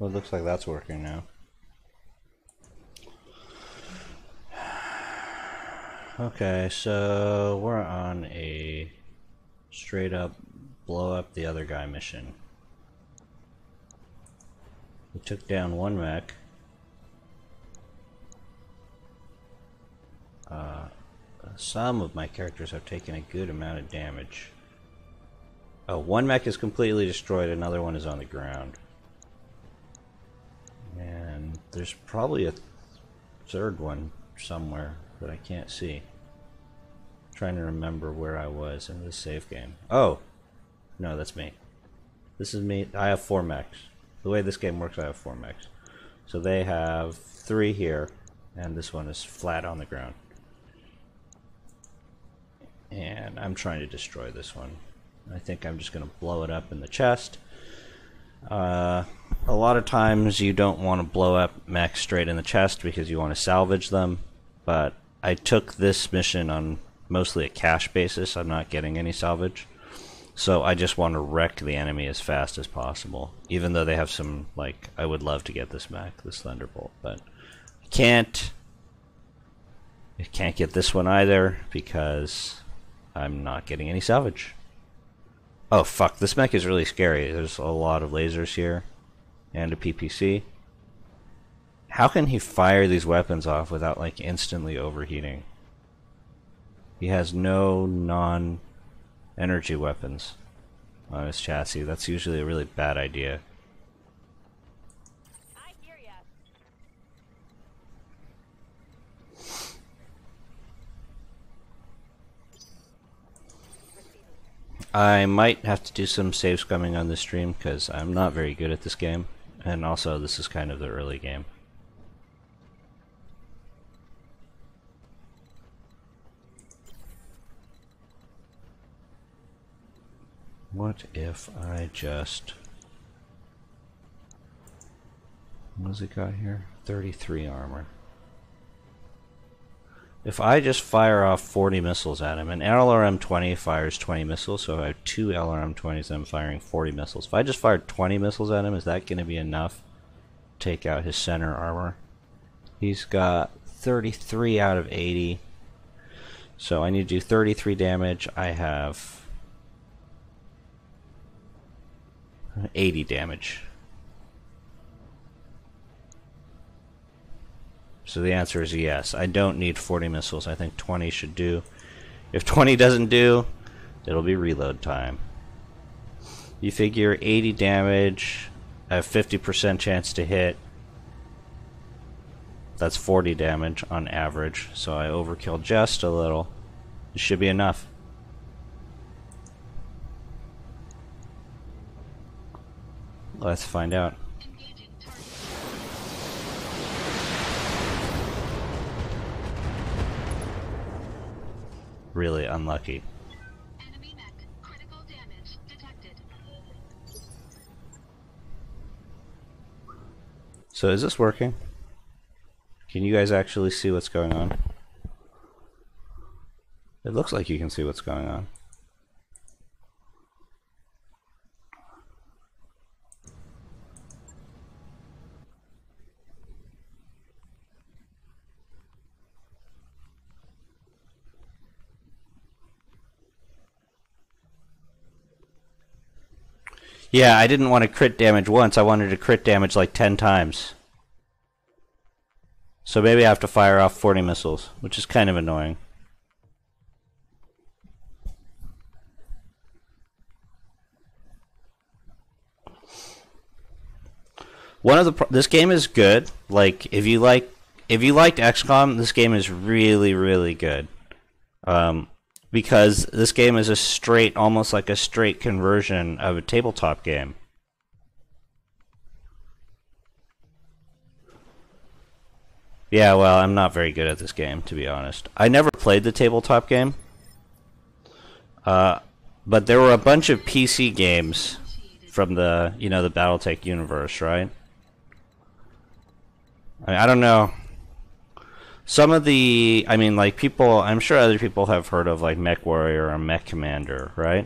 Well, it looks like that's working now. Okay, so we're on a straight up blow up the other guy mission. We took down one mech. Some of my characters have taken a good amount of damage. Oh, one mech is completely destroyed, another one is on the ground. And there's probably a third one somewhere that I can't see. I'm trying to remember where I was in this save game. Oh! No, that's me. This is me. I have 4 mechs. The way this game works, I have 4 mechs. So they have 3 here, and this one is flat on the ground. And I'm trying to destroy this one. I think I'm just going to blow it up in the chest. A lot of times you don't want to blow up mechs straight in the chest because you want to salvage them, but I took this mission on mostly a cash basis. I'm not getting any salvage. So I just want to wreck the enemy as fast as possible. Even though they have some, like, I would love to get this mech, this Thunderbolt, but I can't. I can't get this one either because I'm not getting any salvage. Oh fuck, this mech is really scary. There's a lot of lasers here and a PPC. How can he fire these weapons off without like instantly overheating? He has no non-energy weapons on his chassis. That's usually a really bad idea. I hear ya. I might have to do some save scumming on this stream because I'm not very good at this game, and also this is kind of the early game. What if I just... What has it got here? 33 armor. If I just fire off 40 missiles at him, and LRM-20 fires 20 missiles, so I have 2 LRM-20s and I'm firing 40 missiles. If I just fired 20 missiles at him, is that going to be enough to take out his center armor? He's got 33 out of 80, so I need to do 33 damage. I have 80 damage. So the answer is yes. I don't need 40 missiles. I think 20 should do. If 20 doesn't do, it'll be reload time. You figure 80 damage, I have 50% chance to hit. That's 40 damage on average, so I overkill just a little. It should be enough. Let's find out. Really unlucky. Enemy mech. Critical damage detected. So is this working? Can you guys actually see what's going on? It looks like you can see what's going on. Yeah, I didn't want to crit damage once, I wanted to crit damage like 10 times. So maybe I have to fire off 40 missiles, which is kind of annoying. This game is good. Like if you liked XCOM, this game is really, really good. Because this game is almost like a straight conversion of a tabletop game. Yeah, well, I'm not very good at this game, to be honest. I never played the tabletop game. But there were a bunch of PC games from the, the Battletech universe, right? I don't know. Some of the, like people, I'm sure other people have heard of like Mech Warrior or Mech Commander, right?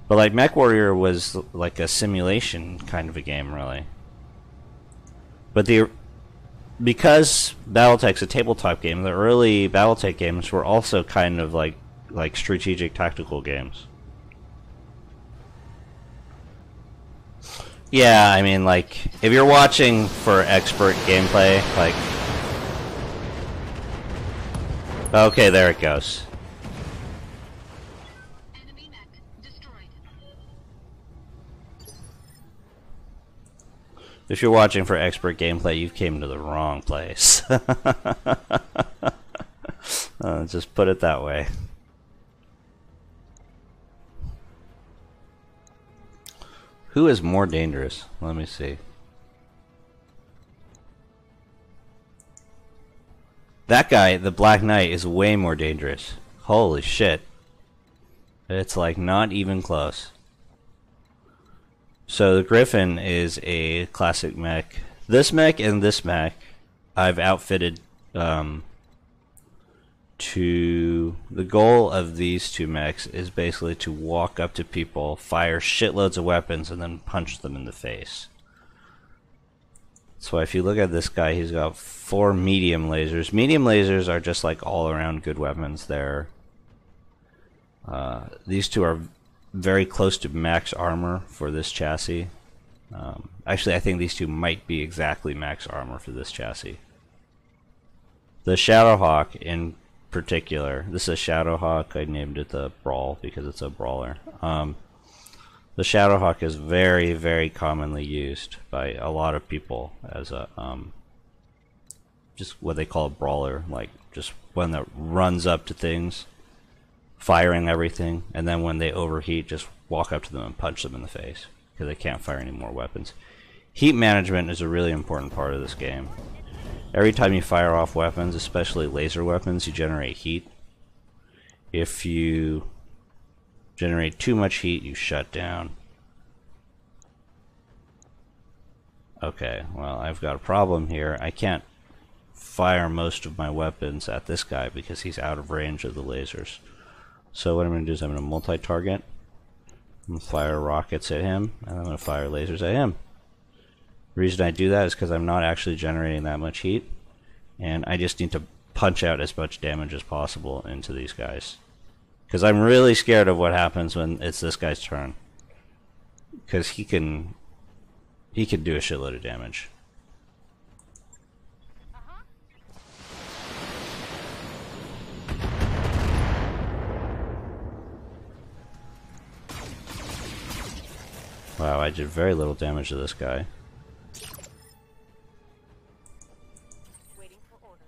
But like Mech Warrior was like a simulation kind of a game, really. But because BattleTech's a tabletop game, the early BattleTech games were also kind of like strategic tactical games. Yeah, I mean, like, if you're watching for expert gameplay, like... Okay, there it goes. Enemy mech destroyed. If you're watching for expert gameplay, you came to the wrong place. Just put it that way. Who is more dangerous? Let me see. That guy, the Black Knight, is way more dangerous. Holy shit. It's like not even close. So the Griffin is a classic mech. This mech and this mech I've outfitted to... The goal of these two mechs is basically to walk up to people, fire shitloads of weapons, and then punch them in the face. So if you look at this guy, he's got 4 medium lasers. Medium lasers are just like all around good weapons. These two are very close to max armor for this chassis. Actually, I think these two might be exactly max armor for this chassis. The Shadowhawk in particular, this is a Shadowhawk. I named it the Brawl because it's a brawler. The Shadowhawk is very, very commonly used by a lot of people as a just what they call a brawler, like just one that runs up to things, firing everything, and then when they overheat, just walk up to them and punch them in the face because they can't fire any more weapons. Heat management is a really important part of this game. Every time you fire off weapons, especially laser weapons, you generate heat. If you generate too much heat, you shut down. Okay, well, I've got a problem here. I can't fire most of my weapons at this guy because he's out of range of the lasers. So what I'm going to do is I'm going to multi-target. I'm going to fire rockets at him, and I'm going to fire lasers at him. The reason I do that is because I'm not actually generating that much heat, and I just need to punch out as much damage as possible into these guys. Because I'm really scared of what happens when it's this guy's turn. Because he can do a shitload of damage. Wow, I did very little damage to this guy. Waiting for orders.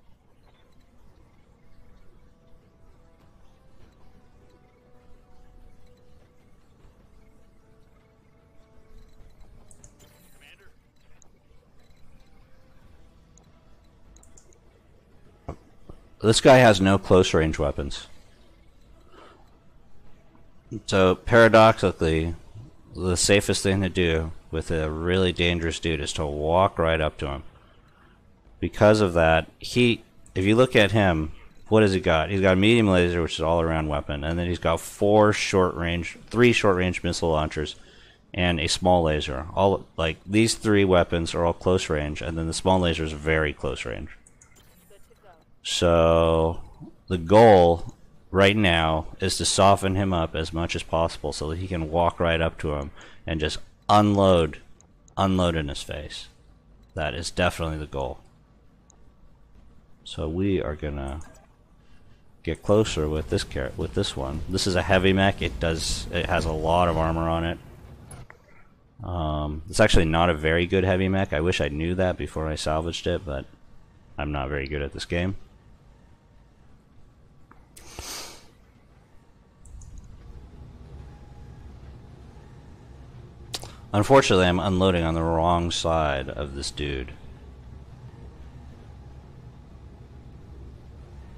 This guy has no close range weapons. So paradoxically, the safest thing to do with a really dangerous dude is to walk right up to him. Because of that, if you look at him, what has he got? He's got a medium laser, which is all around weapon, and then he's got 3 short range missile launchers, and a small laser. All like these 3 weapons are all close range, and then the small laser is very close range. So the goal right now is to soften him up as much as possible so that he can walk right up to him and just unload in his face. That is definitely the goal. So we are gonna get closer with this one. This is a heavy mech. It has a lot of armor on it. It's actually not a very good heavy mech. I wish I knew that before I salvaged it, but I'm not very good at this game. Unfortunately, I'm unloading on the wrong side of this dude.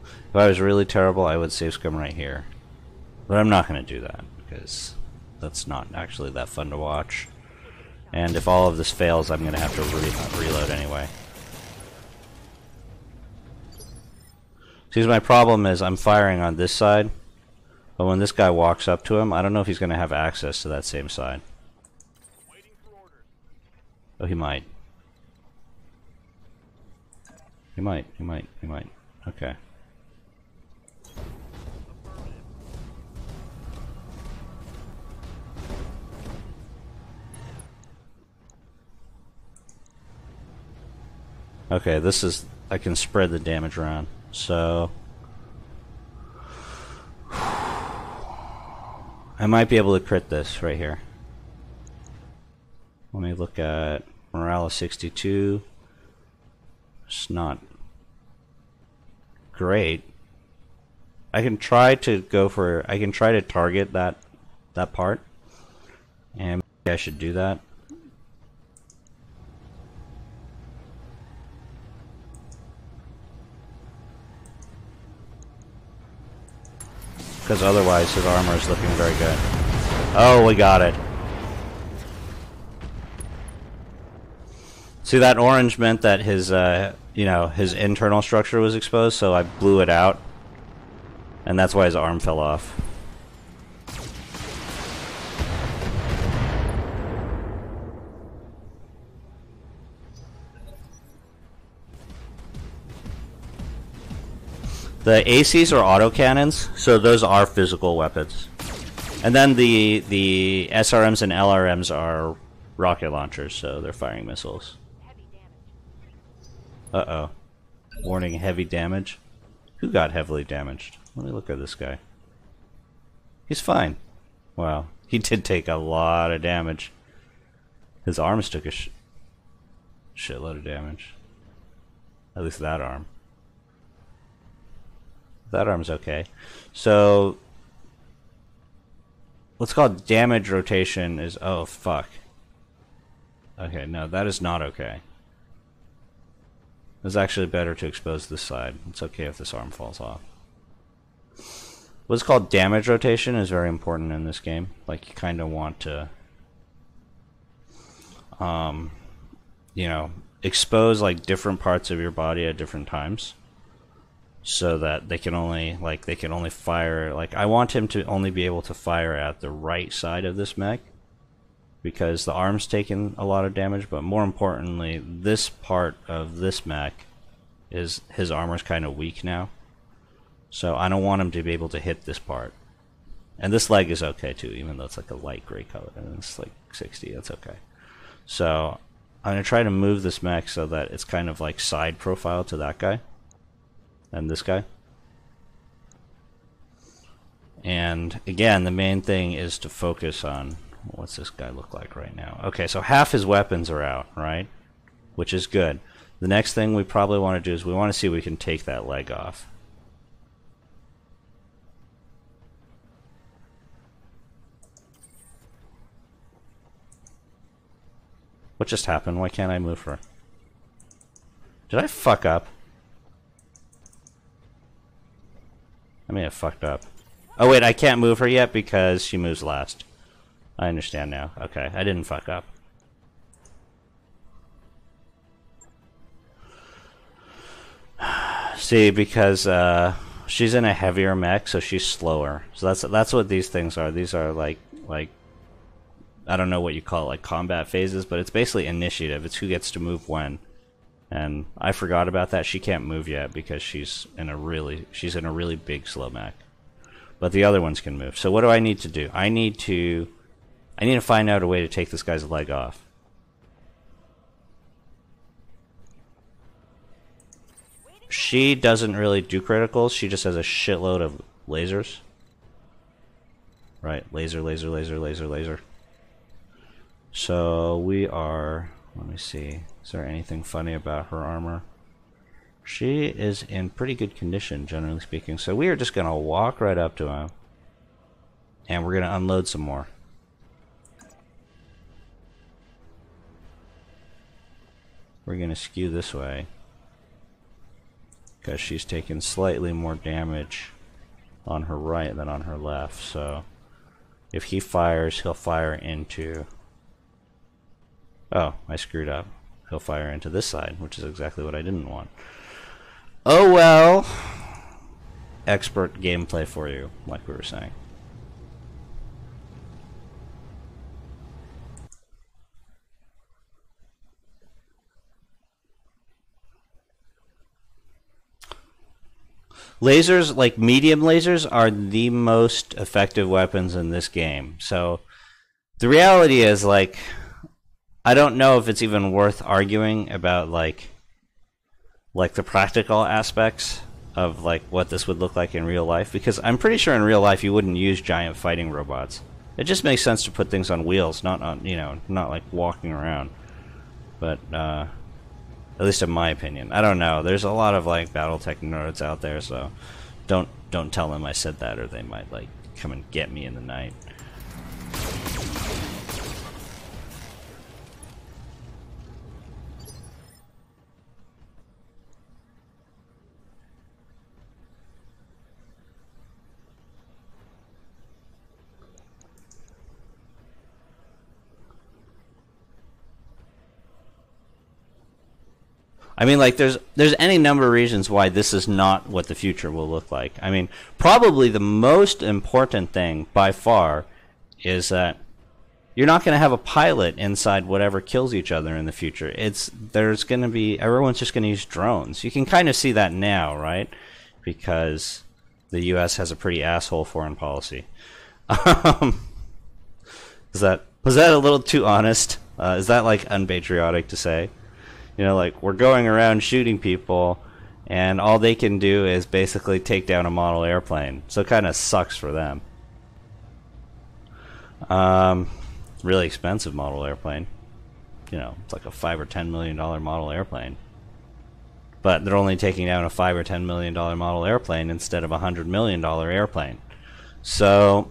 If I was really terrible, I would save scum right here. But I'm not going to do that, because that's not actually that fun to watch. And if all of this fails, I'm going to have to reload anyway. See, my problem is I'm firing on this side, but when this guy walks up to him, I don't know if he's going to have access to that same side. Oh, he might. He might. He might. He might. Okay. Okay, this is... I can spread the damage around. So... I might be able to crit this right here. Let me look at morale of 62. It's not great. I can try to go for... I can try to target that part. And maybe I should do that. Because otherwise his armor is looking very good. Oh, we got it. See, that orange meant that his, you know, his internal structure was exposed, so I blew it out. And that's why his arm fell off. The ACs are autocannons, so those are physical weapons. And then the SRMs and LRMs are rocket launchers, so they're firing missiles. Heavy damage. Uh-oh. Warning, heavy damage. Who got heavily damaged? Let me look at this guy. He's fine. Wow. He did take a lot of damage. His arms took a shitload of damage. At least that arm. That arm's okay. So what's called damage rotation is... Oh, fuck. Okay, no, that is not okay. It's actually better to expose this side. It's okay if this arm falls off. What's called damage rotation is very important in this game. Like, you kind of want to... you know, expose, like, different parts of your body at different times. So that they can only fire, like, I want him to only be able to fire at the right side of this mech, because the arm's taking a lot of damage, but more importantly, this part of this mech is, his armor's kind of weak now. So I don't want him to be able to hit this part. And this leg is okay too, even though it's like a light gray color, and it's like 60, that's okay. So I'm going to try to move this mech so that it's kind of like side profile to that guy. And this guy. And again, the main thing is to focus on... What's this guy look like right now? Okay, so half his weapons are out, right? Which is good. The next thing we probably want to do is we want to see if we can take that leg off. What just happened? Why can't I move her? Did I fuck up? I may have fucked up. Oh wait, I can't move her yet because she moves last. I understand now. Okay, I didn't fuck up. See, because she's in a heavier mech, so she's slower. So that's what these things are. These are like I don't know what you call it, like combat phases, but it's basically initiative. It's who gets to move when. And I forgot about that. She can't move yet because she's in a really big slow mech. But the other ones can move. So what do I need to do? I need to find out a way to take this guy's leg off. She doesn't really do criticals. She just has a shitload of lasers. Right, laser, laser, laser, laser, laser. So we are... Let me see. Is there anything funny about her armor? She is in pretty good condition, generally speaking. So we are just going to walk right up to him. And we're going to unload some more. We're going to skew this way. Because she's taking slightly more damage on her right than on her left. So if he fires, he'll fire into... Oh, I screwed up. He'll fire into this side, which is exactly what I didn't want. Oh well. Expert gameplay for you, like we were saying. lasers, like medium lasers, are the most effective weapons in this game. So the reality is, like, I don't know if it's even worth arguing about like the practical aspects of like what this would look like in real life, because I'm pretty sure in real life you wouldn't use giant fighting robots. It just makes sense to put things on wheels, not on, you know, not like walking around. But at least in my opinion, I don't know. There's a lot of like BattleTech nerds out there, so don't tell them I said that, or they might like come and get me in the night. I mean, like, there's any number of reasons why this is not what the future will look like. I mean, probably the most important thing by far is that you're not going to have a pilot inside whatever kills each other in the future. There's going to be, everyone's just going to use drones. You can kind of see that now, right? Because the U.S. has a pretty asshole foreign policy. Was that a little too honest? Is that like unpatriotic to say? You know, like, we're going around shooting people, and all they can do is basically take down a model airplane. So it kind of sucks for them. Really expensive model airplane. You know, it's like a $5 or $10 million model airplane. But they're only taking down a $5 or $10 million model airplane instead of a $100 million airplane. So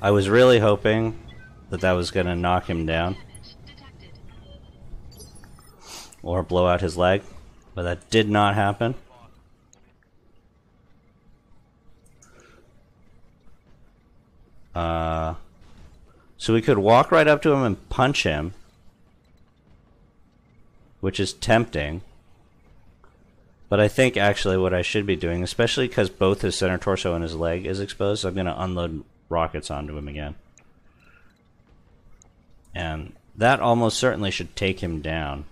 I was really hoping that was going to knock him down or blow out his leg, but that did not happen. So we could walk right up to him and punch him, which is tempting. But I think actually what I should be doing, especially because both his center torso and his leg is exposed, I'm going to unload rockets onto him again. And that almost certainly should take him down.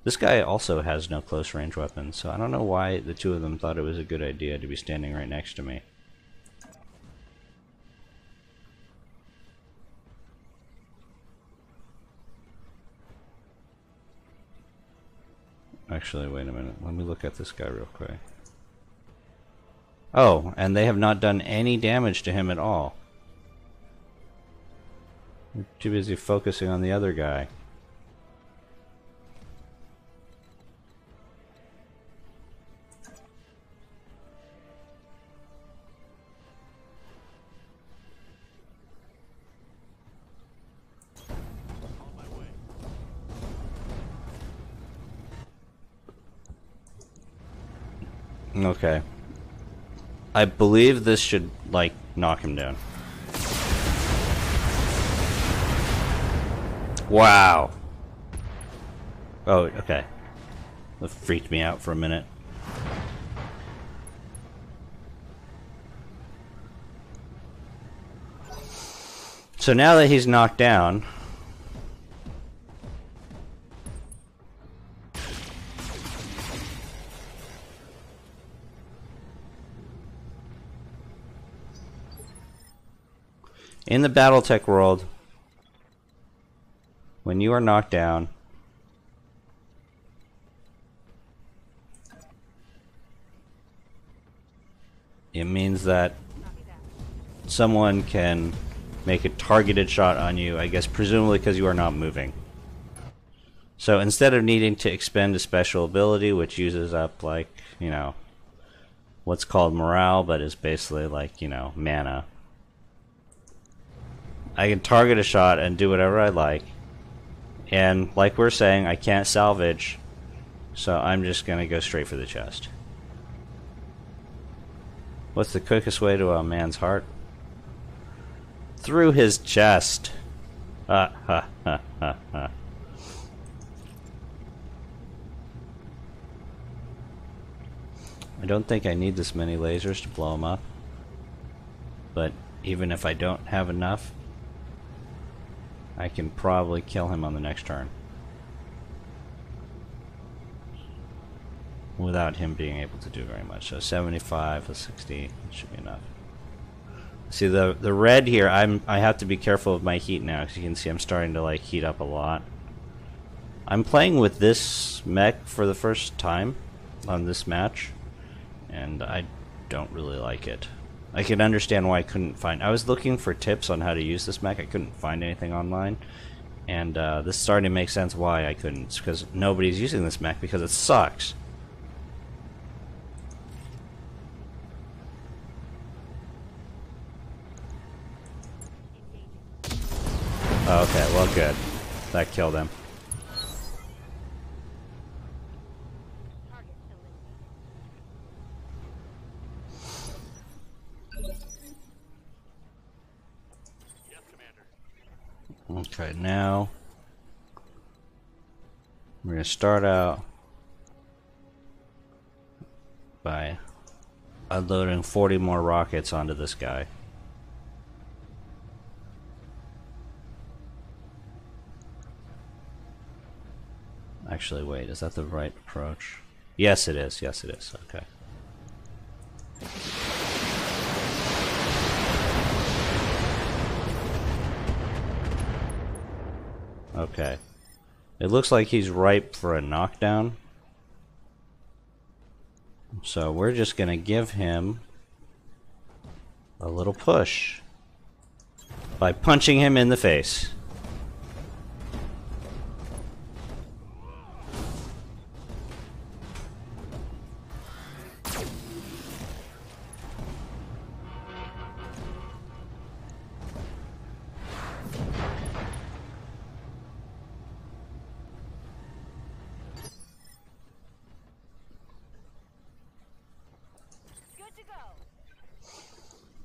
This guy also has no close range weapons, so I don't know why the two of them thought it was a good idea to be standing right next to me. Actually, wait a minute. Let me look at this guy real quick. Oh, and they have not done any damage to him at all. They're too busy focusing on the other guy. Okay. I believe this should, like, knock him down. Wow. Oh, okay. That freaked me out for a minute. So now that he's knocked down, in the BattleTech world, when you are knocked down, it means that someone can make a targeted shot on you, I guess presumably because you are not moving. So instead of needing to expend a special ability, which uses up, like, you know, what's called morale, but is basically like, you know, mana, I can target a shot and do whatever I like. And like we're saying, I can't salvage, so I'm just going to go straight for the chest. What's the quickest way to a man's heart? Through his chest. Ha ha ha ha ha. I don't think I need this many lasers to blow him up. But even if I don't have enough, I can probably kill him on the next turn without him being able to do very much. So 75 to 60 should be enough. See the red here, I have to be careful of my heat now, because you can see I'm starting to like heat up a lot. I'm playing with this mech for the first time on this match, and I don't really like it. I can understand why I couldn't find... I was looking for tips on how to use this mech. I couldn't find anything online. And this is starting to make sense why I couldn't. It's because nobody's using this mech because it sucks. Okay, well good. That killed him. Target eliminated. Okay, now we're going to start out by unloading 40 more rockets onto this guy. Actually, wait, is that the right approach? Yes, it is. Yes, it is. Okay. Okay. It looks like he's ripe for a knockdown. So we're just gonna give him a little push by punching him in the face.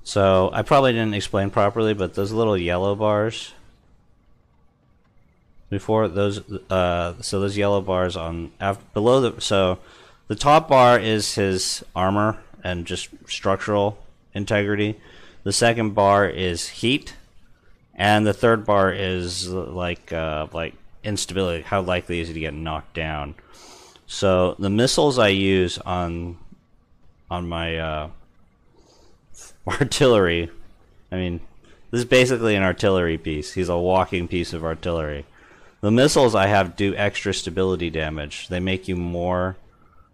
So I probably didn't explain properly, but those little yellow bars before those, so those yellow bars on below so the top bar is his armor and just structural integrity. The second bar is heat, and the third bar is like instability. How likely is he to get knocked down? So the missiles I use on my artillery, I mean, this is basically an artillery piece. He's a walking piece of artillery. The missiles I have do extra stability damage. They make you more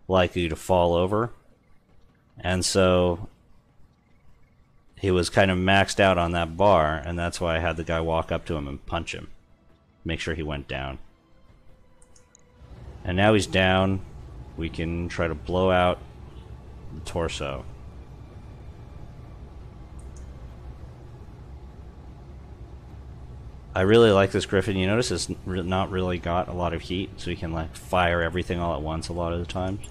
likely to fall over. And so he was kind of maxed out on that bar, and that's why I had the guy walk up to him and punch him. Make sure he went down. And now he's down. We can try to blow out the torso. I really like this Griffin. You notice it's not really got a lot of heat, so you can like fire everything all at once a lot of the times.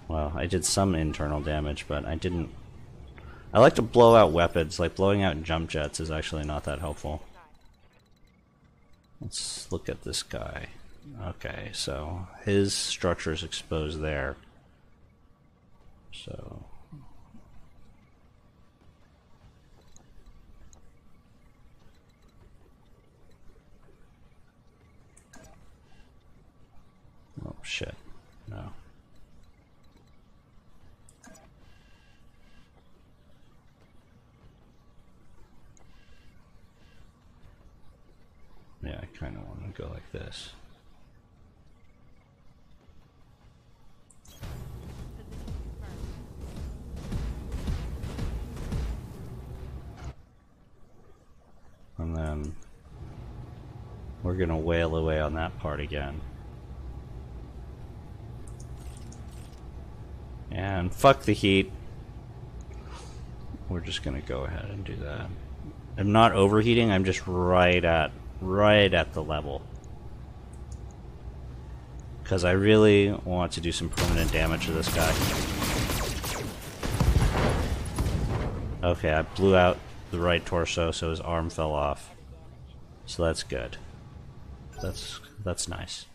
Well, I did some internal damage, but I didn't... I like to blow out weapons. Like blowing out jump jets is actually not that helpful. Let's look at this guy. Okay, so his structure is exposed there. So oh shit, no. Yeah, I kind of want to go like this. And then we're going to wail away on that part again. And fuck the heat. We're just going to go ahead and do that. I'm not overheating, I'm just right at the level. Because I really want to do some permanent damage to this guy. Okay, I blew out the right torso, so his arm fell off. So that's good. That's nice.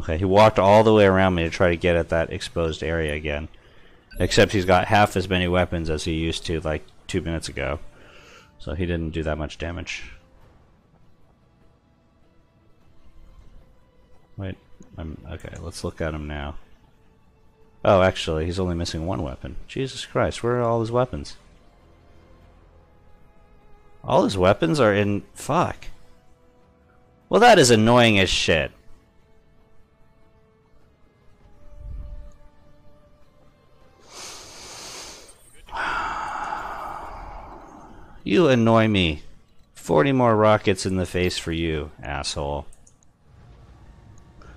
Okay, he walked all the way around me to try to get at that exposed area again. Except he's got half as many weapons as he used to like 2 minutes ago. So he didn't do that much damage. Wait, okay, let's look at him now. Oh, actually, he's only missing one weapon. Jesus Christ, where are all his weapons? All his weapons are in... Fuck. Well, that is annoying as shit. You annoy me. 40 more rockets in the face for you, asshole.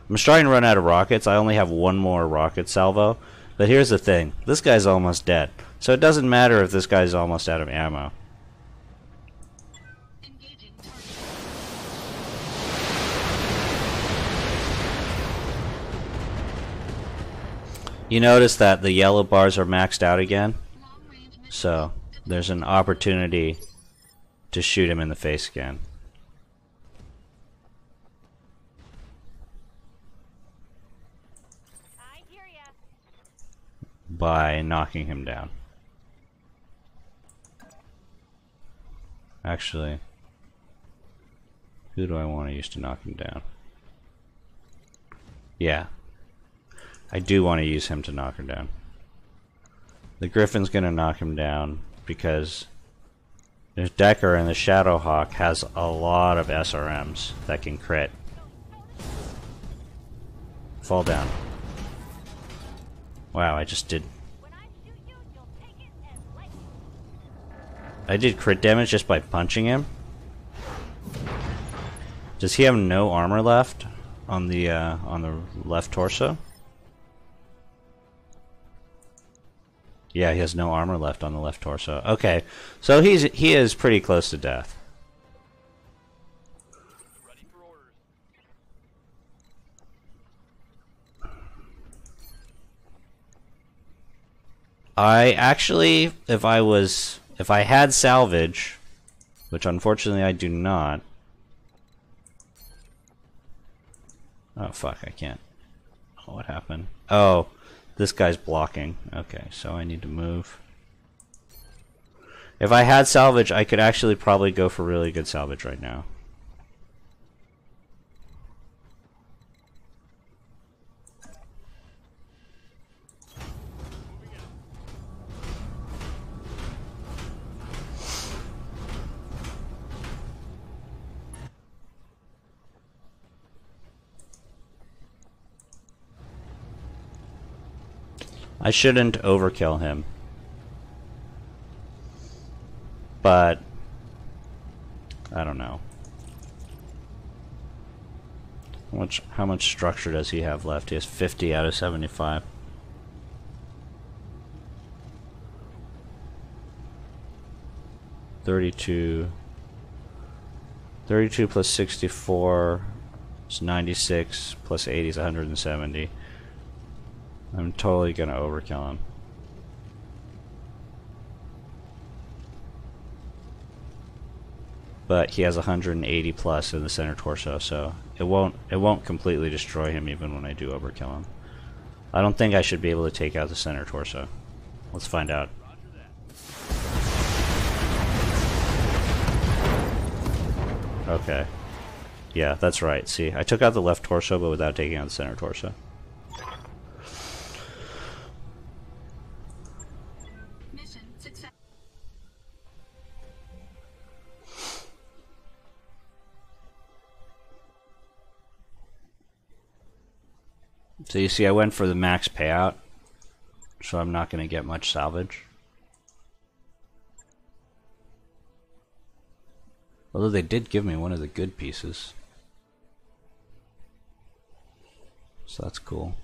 I'm starting to run out of rockets. I only have one more rocket salvo. But here's the thing. This guy's almost dead. So it doesn't matter if this guy's almost out of ammo. Engaging target. You notice that the yellow bars are maxed out again? Long range mission. So there's an opportunity to shoot him in the face again. I hear ya. By knocking him down. Actually, who do I want to use to knock him down? Yeah. I do want to use him to knock him down. The Griffin's gonna knock him down because there's Decker and the Shadowhawk has a lot of SRMs that can crit. Fall down. Wow, I just did... When I shoot you, you'll take it and let me. I did crit damage just by punching him. Does he have no armor left on the left torso? Yeah, he has no armor left on the left torso. Okay, so he is pretty close to death. Ready for orders. I actually, if I had salvage, which unfortunately I do not. Oh fuck, I can't. Oh, what happened? Oh, this guy's blocking. Okay, so I need to move. If I had salvage, I could actually probably go for really good salvage right now. I shouldn't overkill him. But I don't know. How much structure does he have left? He has 50 out of 75. $32 plus 64 is 96 plus 80 is 170. I'm totally gonna overkill him. But he has 180 plus in the center torso, so it won't completely destroy him even when I do overkill him. I don't think I should be able to take out the center torso. Let's find out. Okay. Yeah, that's right. See, I took out the left torso, but without taking out the center torso. Mission success. So you see, I went for the max payout, so I'm not going to get much salvage. Although they did give me one of the good pieces. So that's cool.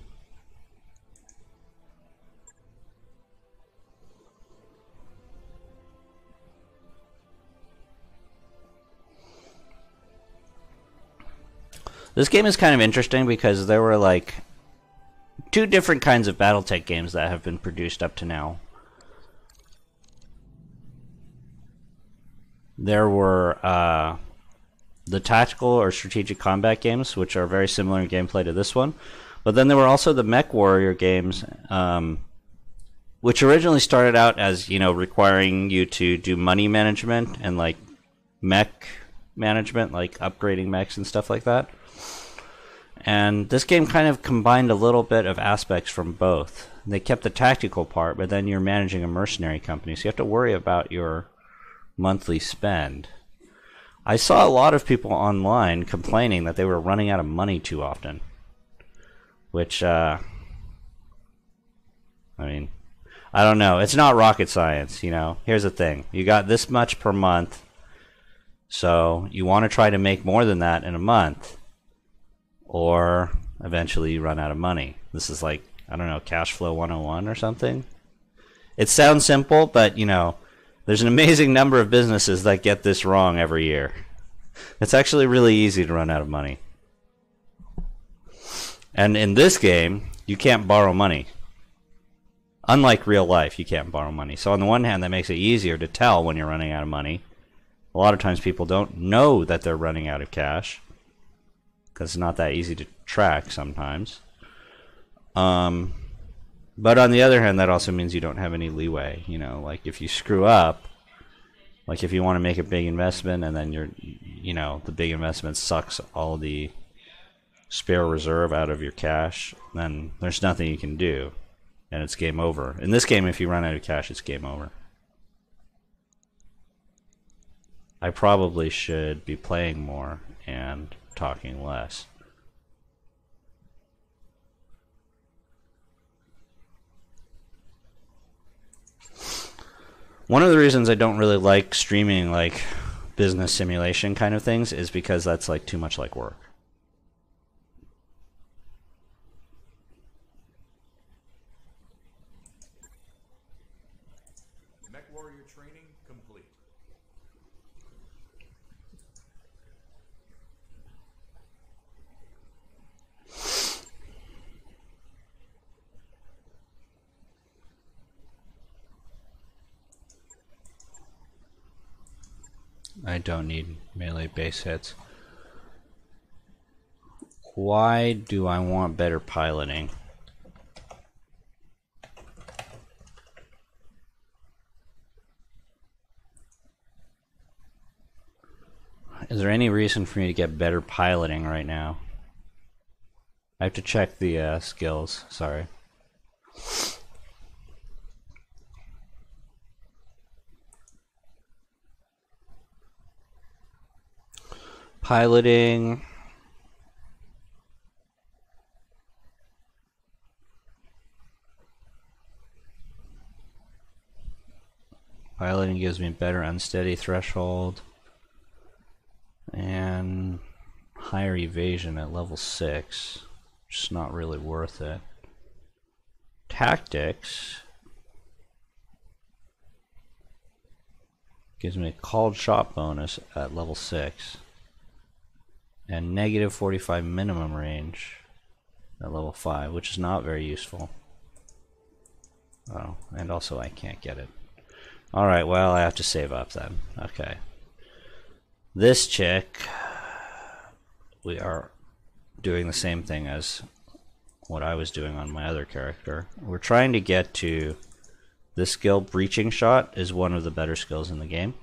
This game is kind of interesting because there were like two different kinds of BattleTech games that have been produced up to now. There were the tactical or strategic combat games, which are very similar in gameplay to this one. But then there were also the mech warrior games, which originally started out as, you know, requiring you to do money management and like mech management, like upgrading mechs and stuff like that. And this game kind of combined a little bit of aspects from both. They kept the tactical part, but then you're managing a mercenary company, so you have to worry about your monthly spend. I saw a lot of people online complaining that they were running out of money too often. Which, I mean, I don't know. It's not rocket science, you know. Here's the thing. You got this much per month, so you want to try to make more than that in a month, or eventually you run out of money. This is like, I don't know, cash flow 101 or something. It sounds simple, but, you know, there's an amazing number of businesses that get this wrong every year. It's actually really easy to run out of money. And in this game, you can't borrow money. Unlike real life, you can't borrow money. So on the one hand, that makes it easier to tell when you're running out of money. A lot of times people don't know that they're running out of cash, because it's not that easy to track sometimes. But on the other hand, that also means you don't have any leeway. You know, like if you screw up, like if you want to make a big investment and then you know, the big investment sucks all the spare reserve out of your cash, then there's nothing you can do, and it's game over. In this game, if you run out of cash, it's game over. I probably should be playing more and talking less. One of the reasons I don't really like streaming like business simulation kind of things is because that's like too much like work. Mech warrior training complete. I don't need melee base hits. Why do I want better piloting? Is there any reason for me to get better piloting right now? I have to check the skills, sorry. Piloting. Piloting gives me better unsteady threshold and higher evasion at level 6, which is not really worth it. Tactics gives me a called shot bonus at level 6 and negative 45 minimum range at level 5, which is not very useful. Oh, and also I can't get it. Alright, well, I have to save up then. Okay. This chick, we are doing the same thing as what I was doing on my other character. We're trying to get to this skill. Breaching shot is one of the better skills in the game.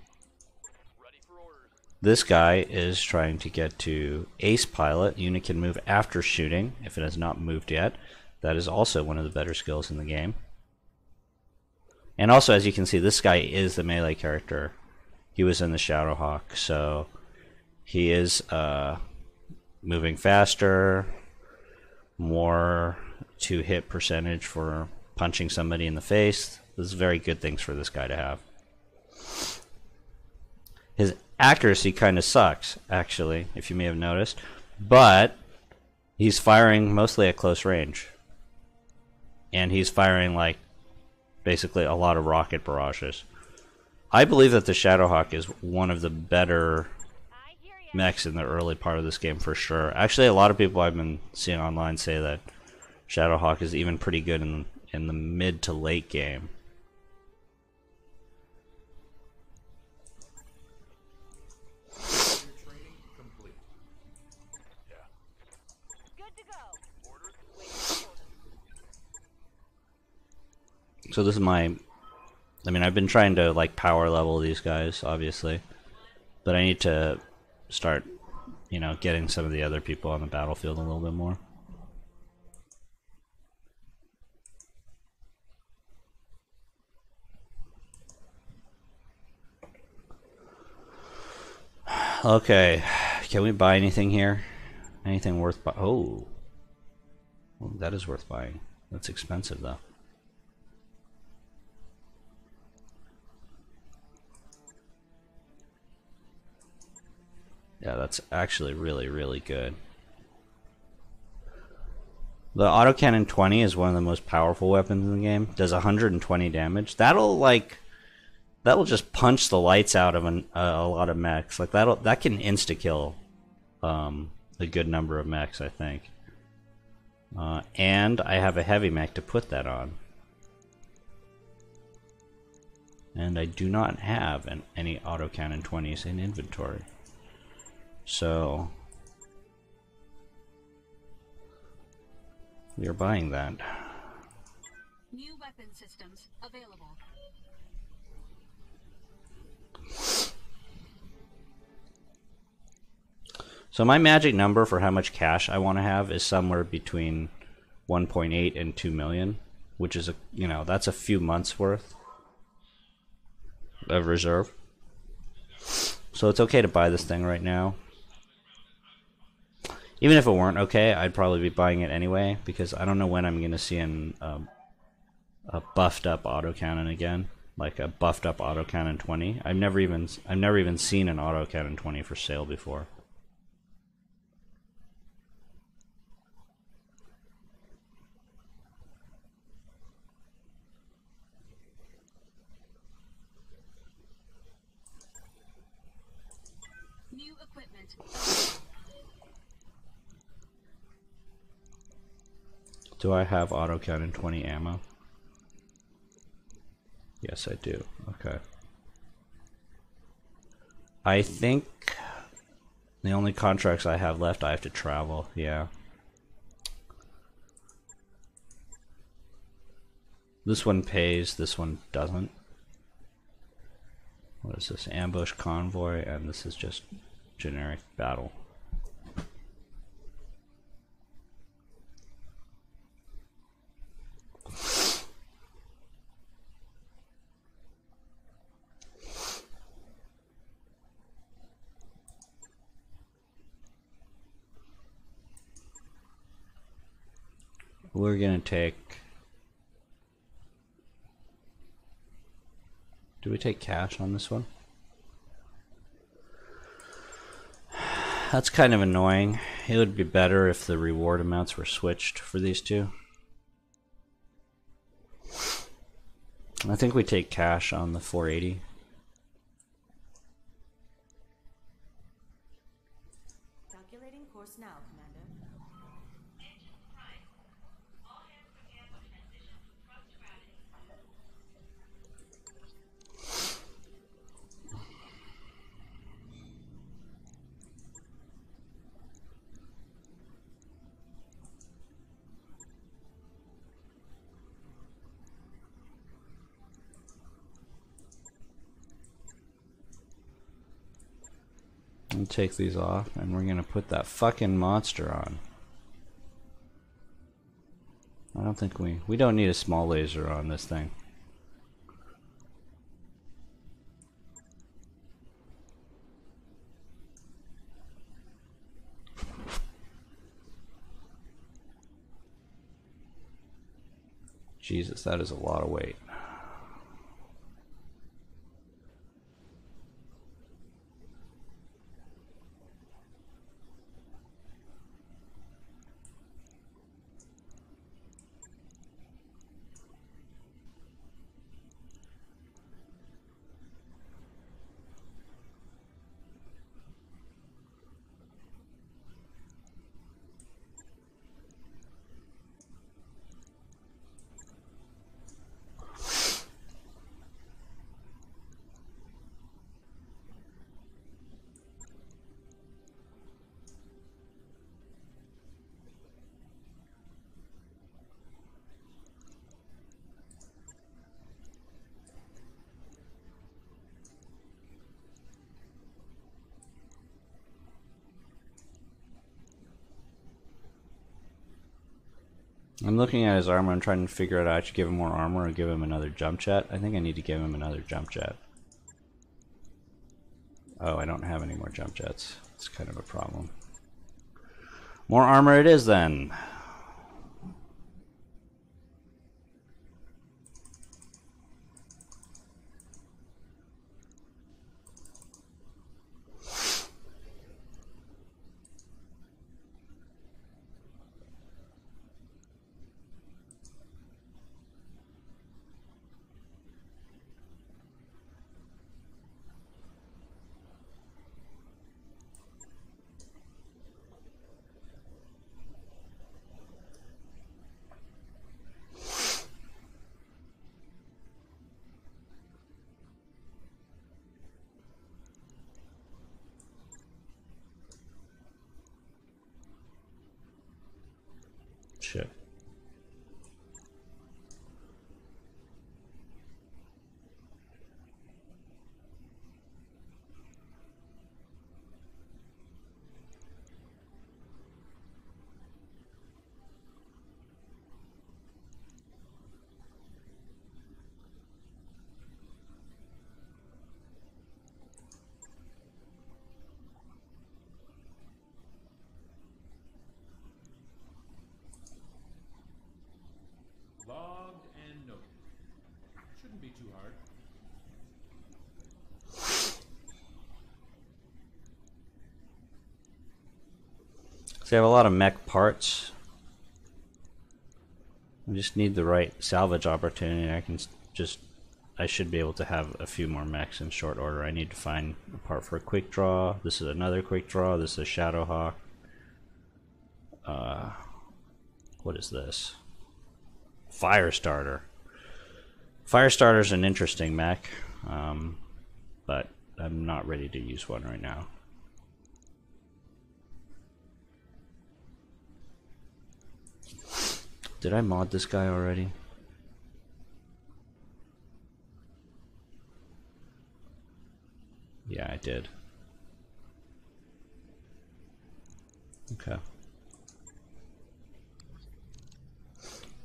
This guy is trying to get to ace pilot. Unit can move after shooting if it has not moved yet. That is also one of the better skills in the game. And also, as you can see, this guy is the melee character. He was in the Shadowhawk, so he is moving faster, more to hit percentage for punching somebody in the face. This is very good things for this guy to have. His accuracy kind of sucks, actually, if you may have noticed, but he's firing mostly at close range. And he's firing like basically a lot of rocket barrages. I believe that the Shadowhawk is one of the better mechs in the early part of this game for sure. Actually, a lot of people I've been seeing online say that Shadowhawk is even pretty good in the mid to late game. So this is my... I mean, I've been trying to, like, power level these guys, obviously. But I need to start, you know, getting some of the other people on the battlefield a little bit more. Okay, can we buy anything here? Anything worth buying? Oh, well, that is worth buying. That's expensive though. Yeah, that's actually really, really good. The autocannon 20 is one of the most powerful weapons in the game. Does 120 damage. That'll just punch the lights out of a lot of mechs. Like that can insta kill a good number of mechs, I think. And I have a heavy mech to put that on. And I do not have any autocannon 20s in inventory. So we are buying that. New weapon systems available. So my magic number for how much cash I want to have is somewhere between 1.8 and 2 million, which is that's a few months worth of reserve. So it's okay to buy this thing right now. Even if it weren't okay, I'd probably be buying it anyway because I don't know when I'm going to see a buffed up autocannon again, like a buffed up autocannon 20. I've never even seen an autocannon 20 for sale before. New equipment. Do I have autocannon 20 ammo? Yes, I do. Okay. I think the only contracts I have left, I have to travel. Yeah. This one pays, this one doesn't. What is this? Ambush convoy, and this is just generic battle. We're gonna take... Do we take cash on this one? That's kind of annoying. It would be better if the reward amounts were switched for these two. I think we take cash on the 480. Calculating course now, Commander. We'll take these off, and we're gonna put that fucking monster on. I don't think we don't need a small laser on this thing. Jesus, that is a lot of weight. I'm looking at his armor and trying to figure out, I should give him more armor or give him another jump jet. I think I need to give him another jump jet. Oh, I don't have any more jump jets. It's kind of a problem. More armor it is then. Shit. Logged and noted. Shouldn't be too hard. So I have a lot of mech parts. I just need the right salvage opportunity. I should be able to have a few more mechs in short order. I need to find a part for a quick draw. This is another quick draw. This is a Shadowhawk. What is this? Firestarter. Firestarter's an interesting mech, but I'm not ready to use one right now. Did I mod this guy already? Yeah, I did. Okay.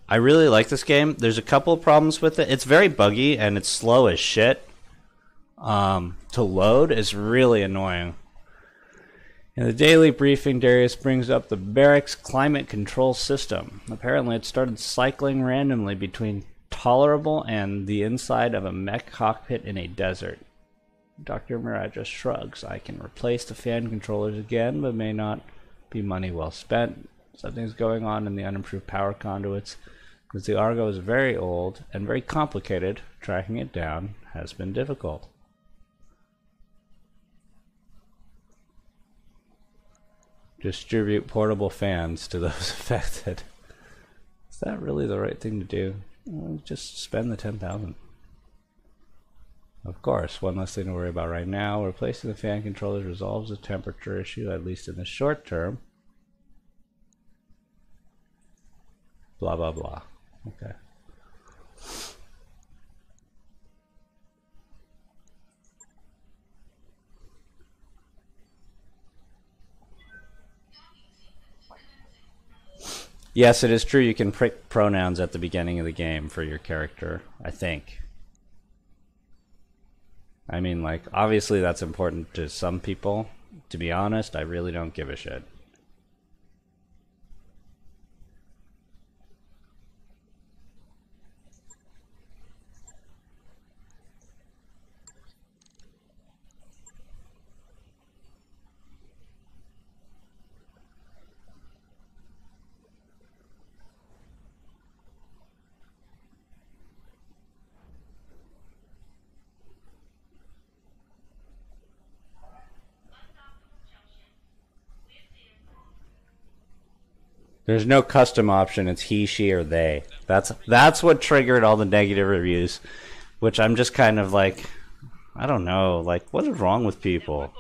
I really like this game. There's a couple of problems with it. It's very buggy and it's slow as shit. To load is really annoying. In the daily briefing, Darius brings up the barracks climate control system. Apparently it started cycling randomly between tolerable and the inside of a mech cockpit in a desert. Dr. Murad just shrugs. I can replace the fan controllers again, but may not be money well spent. Something's going on in the unimproved power conduits, because the Argo is very old and very complicated. Tracking it down has been difficult. Distribute portable fans to those affected. Is that really the right thing to do? Well, just spend the 10,000. Of course, one less thing to worry about right now. Replacing the fan controllers resolves the temperature issue, at least in the short term. Blah, blah, blah. Okay. Yes, it is true you can pick pronouns at the beginning of the game for your character, I think. I mean, like, obviously that's important to some people. To be honest, I really don't give a shit. There's no custom option. It's he, she, or they. That's what triggered all the negative reviews, which I'm just kind of like, I don't know. Like, what is wrong with people?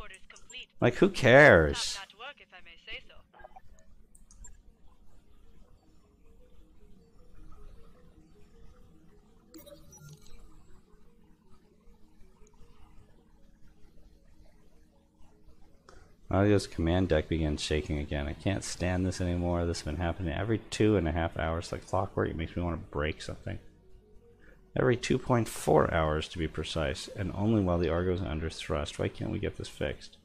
Like, who cares? Audio's command deck begins shaking again. I can't stand this anymore. This has been happening every 2.5 hours like clockwork. It makes me want to break something. Every 2.4 hours to be precise, and only while the Argo's under thrust. Why can't we get this fixed?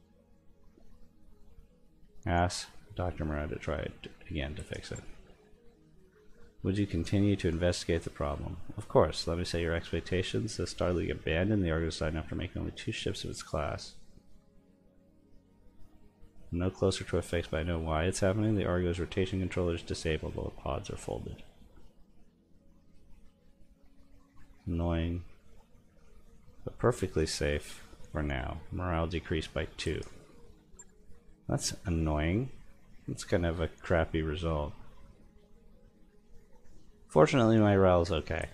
Ask Dr. Murad to try it again to fix it. Would you continue to investigate the problem? Of course. Let me set your expectations. The Star League abandoned the Argo design after making only 2 ships of its class. I'm no closer to a fix, but I know why it's happening. The Argo's rotation controller is disabled while the pods are folded. Annoying, but perfectly safe for now. Morale decreased by 2. That's annoying. That's kind of a crappy result. Fortunately, my morale is okay.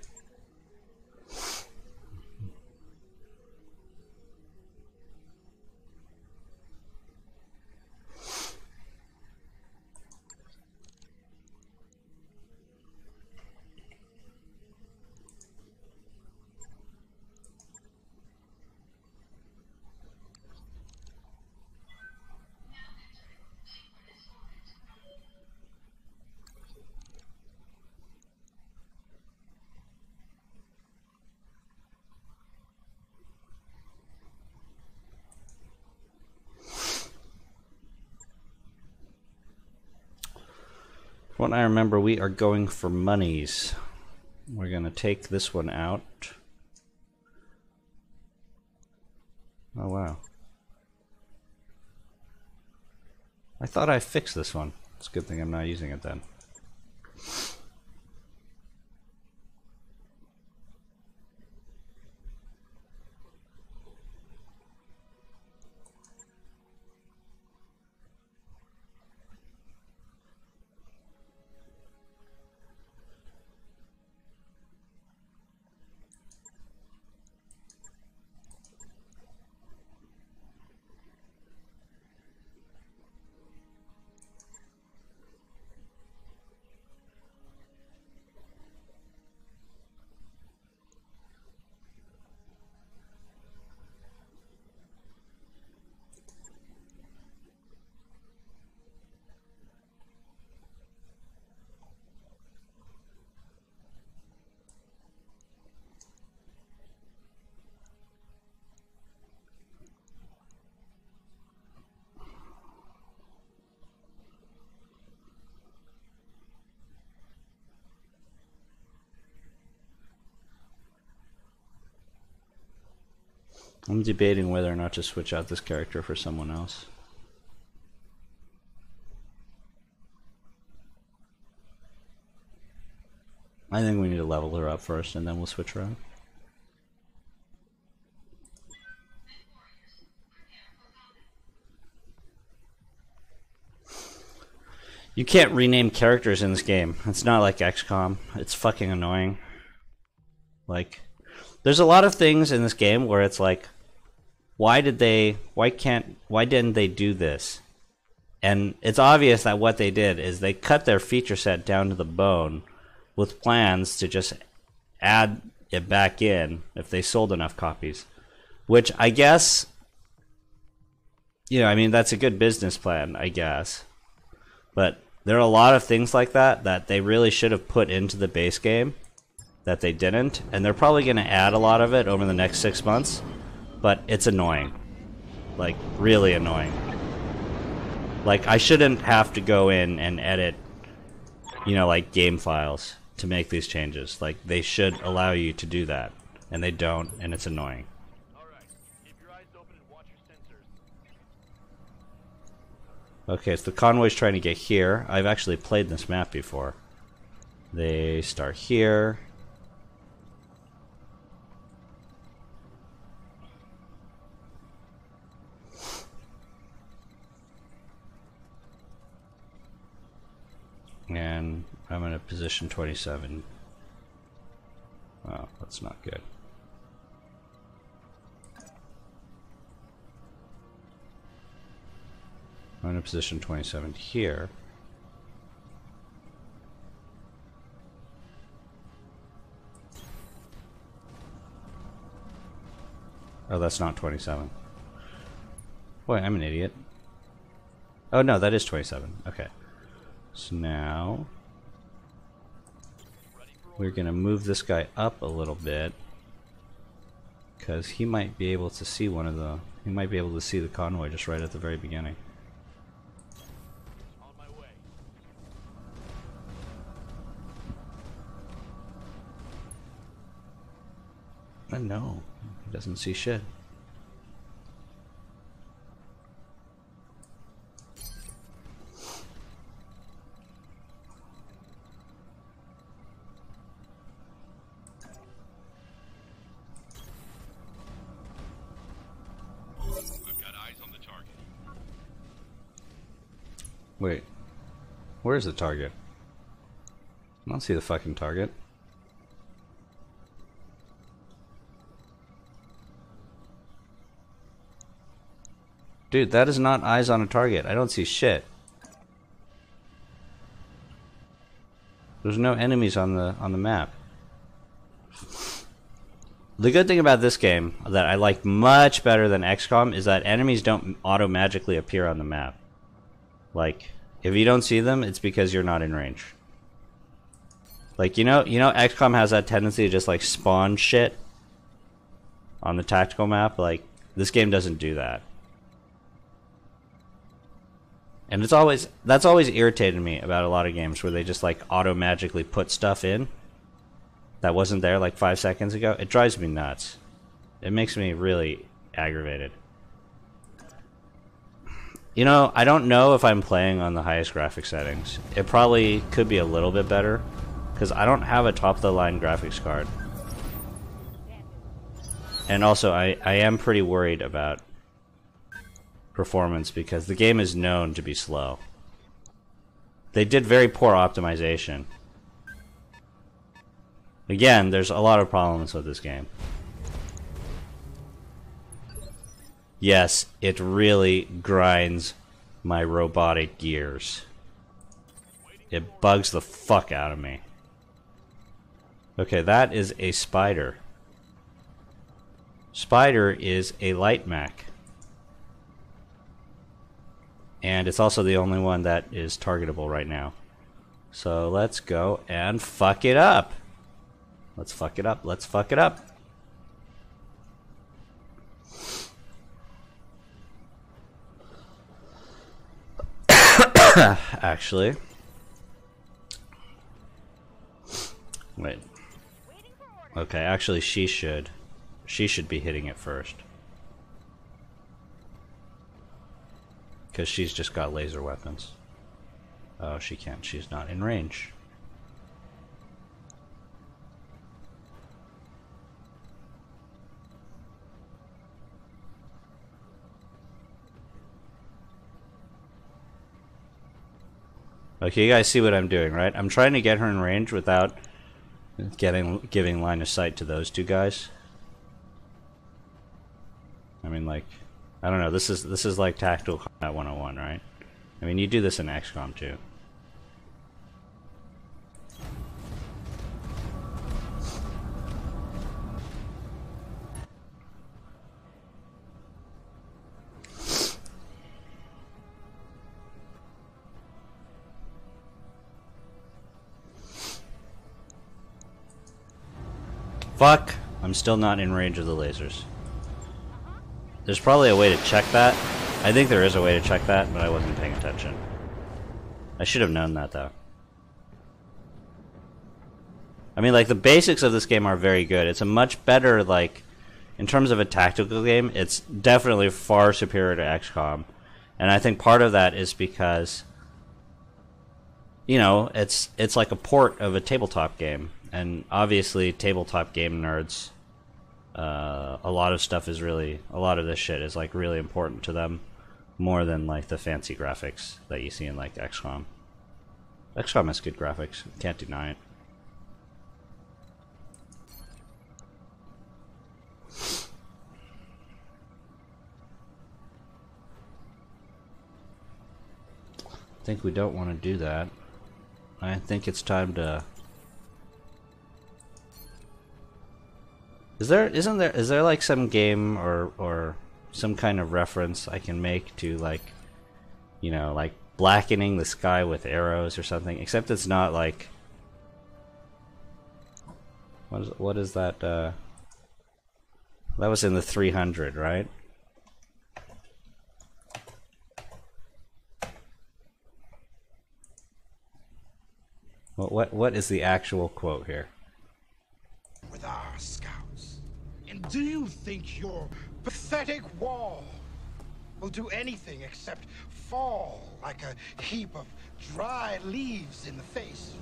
What I remember, we are going for monies. We're going to take this one out. Oh, wow. I thought I fixed this one. It's a good thing I'm not using it then. I'm debating whether or not to switch out this character for someone else. I think we need to level her up first and then we'll switch her out. You can't rename characters in this game. It's not like XCOM. It's fucking annoying. Like, there's a lot of things in this game where it's like, why didn't they do this? And it's obvious that what they did is they cut their feature set down to the bone with plans to just add it back in if they sold enough copies. Which I guess, I mean, that's a good business plan, I guess. But there are a lot of things like that that they really should have put into the base game that they didn't, and they're probably going to add a lot of it over the next 6 months, but it's annoying. Like, really annoying. Like, I shouldn't have to go in and edit, like game files to make these changes. Like, they should allow you to do that, and they don't, and it's annoying. Alright, keep your eyes open and watch your sensors. Okay, so the convoy's trying to get here. I've actually played this map before. They start here. And I'm in a position 27. Oh, that's not good. I'm in a position 27 here. Oh, that's not 27. Boy, I'm an idiot. Oh no, that is 27. Okay. So now we're gonna move this guy up a little bit because he might be able to see he might be able to see the convoy just right at the very beginning. On my way. No, he doesn't see shit. I've got eyes on the target. Wait, where's the target? I don't see the fucking target. Dude, that is not eyes on a target. I don't see shit. There's no enemies on the map. The good thing about this game that I like much better than XCOM is that enemies don't auto-magically appear on the map. Like, if you don't see them, it's because you're not in range. Like, you know XCOM has that tendency to just like spawn shit on the tactical map. Like, this game doesn't do that. And that's always irritated me about a lot of games where they just like auto-magically put stuff in that wasn't there like 5 seconds ago. It drives me nuts. It makes me really aggravated. You know, I don't know if I'm playing on the highest graphics settings. It probably could be a little bit better because I don't have a top-of-the-line graphics card. And also, I am pretty worried about performance because the game is known to be slow. They did very poor optimization. Again, there's a lot of problems with this game. Yes, it really grinds my robotic gears. It bugs the fuck out of me. Okay, that is a spider. Spider is a light mech. And it's also the only one that is targetable right now. So let's go and fuck it up. Let's fuck it up. Let's fuck it up. Actually. Wait. Okay, actually she should be hitting it first. Because she's just got laser weapons. Oh, she can't. She's not in range. Okay, you guys see what I'm doing, right? I'm trying to get her in range without giving line of sight to those two guys. I mean, like, I don't know. This is like Tactical Combat 101, right? I mean, you do this in XCOM too. Fuck! I'm still not in range of the lasers. There's probably a way to check that. I think there is a way to check that, but I wasn't paying attention. I should have known that, though. I mean, like, the basics of this game are very good. It's a much better, like, in terms of a tactical game, it's definitely far superior to XCOM. And I think part of that is because, you know, it's like a port of a tabletop game. And obviously, tabletop game nerds, a lot of this shit is like really important to them, more than like the fancy graphics that you see in like XCOM. XCOM has good graphics, can't deny it. I think we don't want to do that. I think it's time to. Is there like some game or some kind of reference I can make to like you know, like blackening the sky with arrows or something. Except it's not like, what is that? That was in the 300, right? What is the actual quote here? With our scouts. And do you think your pathetic wall will do anything except fall like a heap of dry leaves in the face?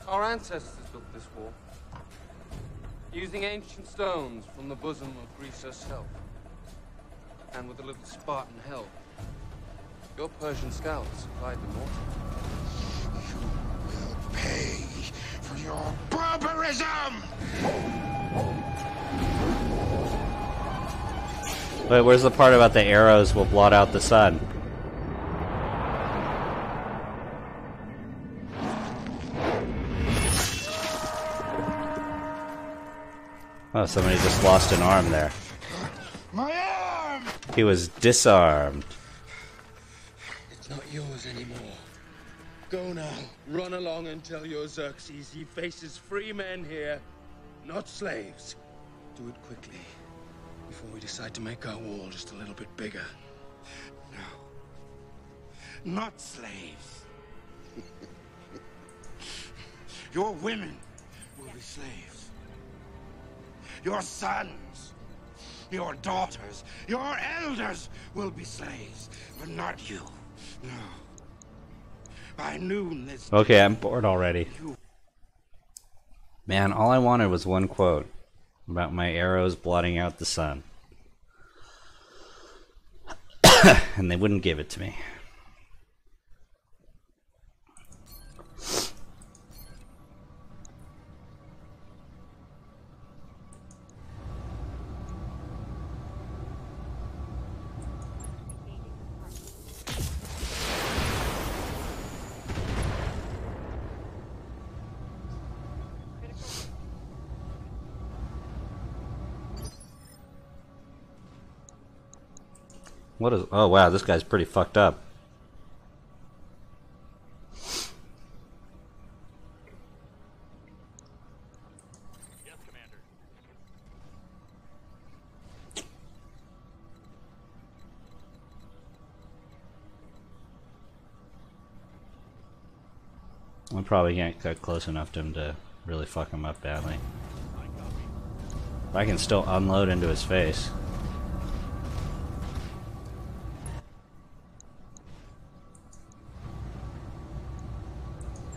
Our ancestors built this wall, using ancient stones from the bosom of Greece herself, and with a little Spartan help. Your Persian scouts supplied the mortar. You will pay for your barbarism! Wait, where's the part about the arrows will blot out the sun? Oh, somebody just lost an arm there. My arm! He was disarmed. It's not yours anymore. Go now. Run along and tell your Xerxes he faces free men here, not slaves. Do it quickly, before we decide to make our wall just a little bit bigger. No. Not slaves. Your women will be slaves. Your sons, your daughters, your elders will be slaves, but not you. No. By noon this Okay, I'm bored already. Man, all I wanted was one quote about my arrows blotting out the sun. And they wouldn't give it to me. What is... Oh, wow, this guy's pretty fucked up. Yes, Commander. I probably can't cut close enough to him to really fuck him up badly. But I can still unload into his face.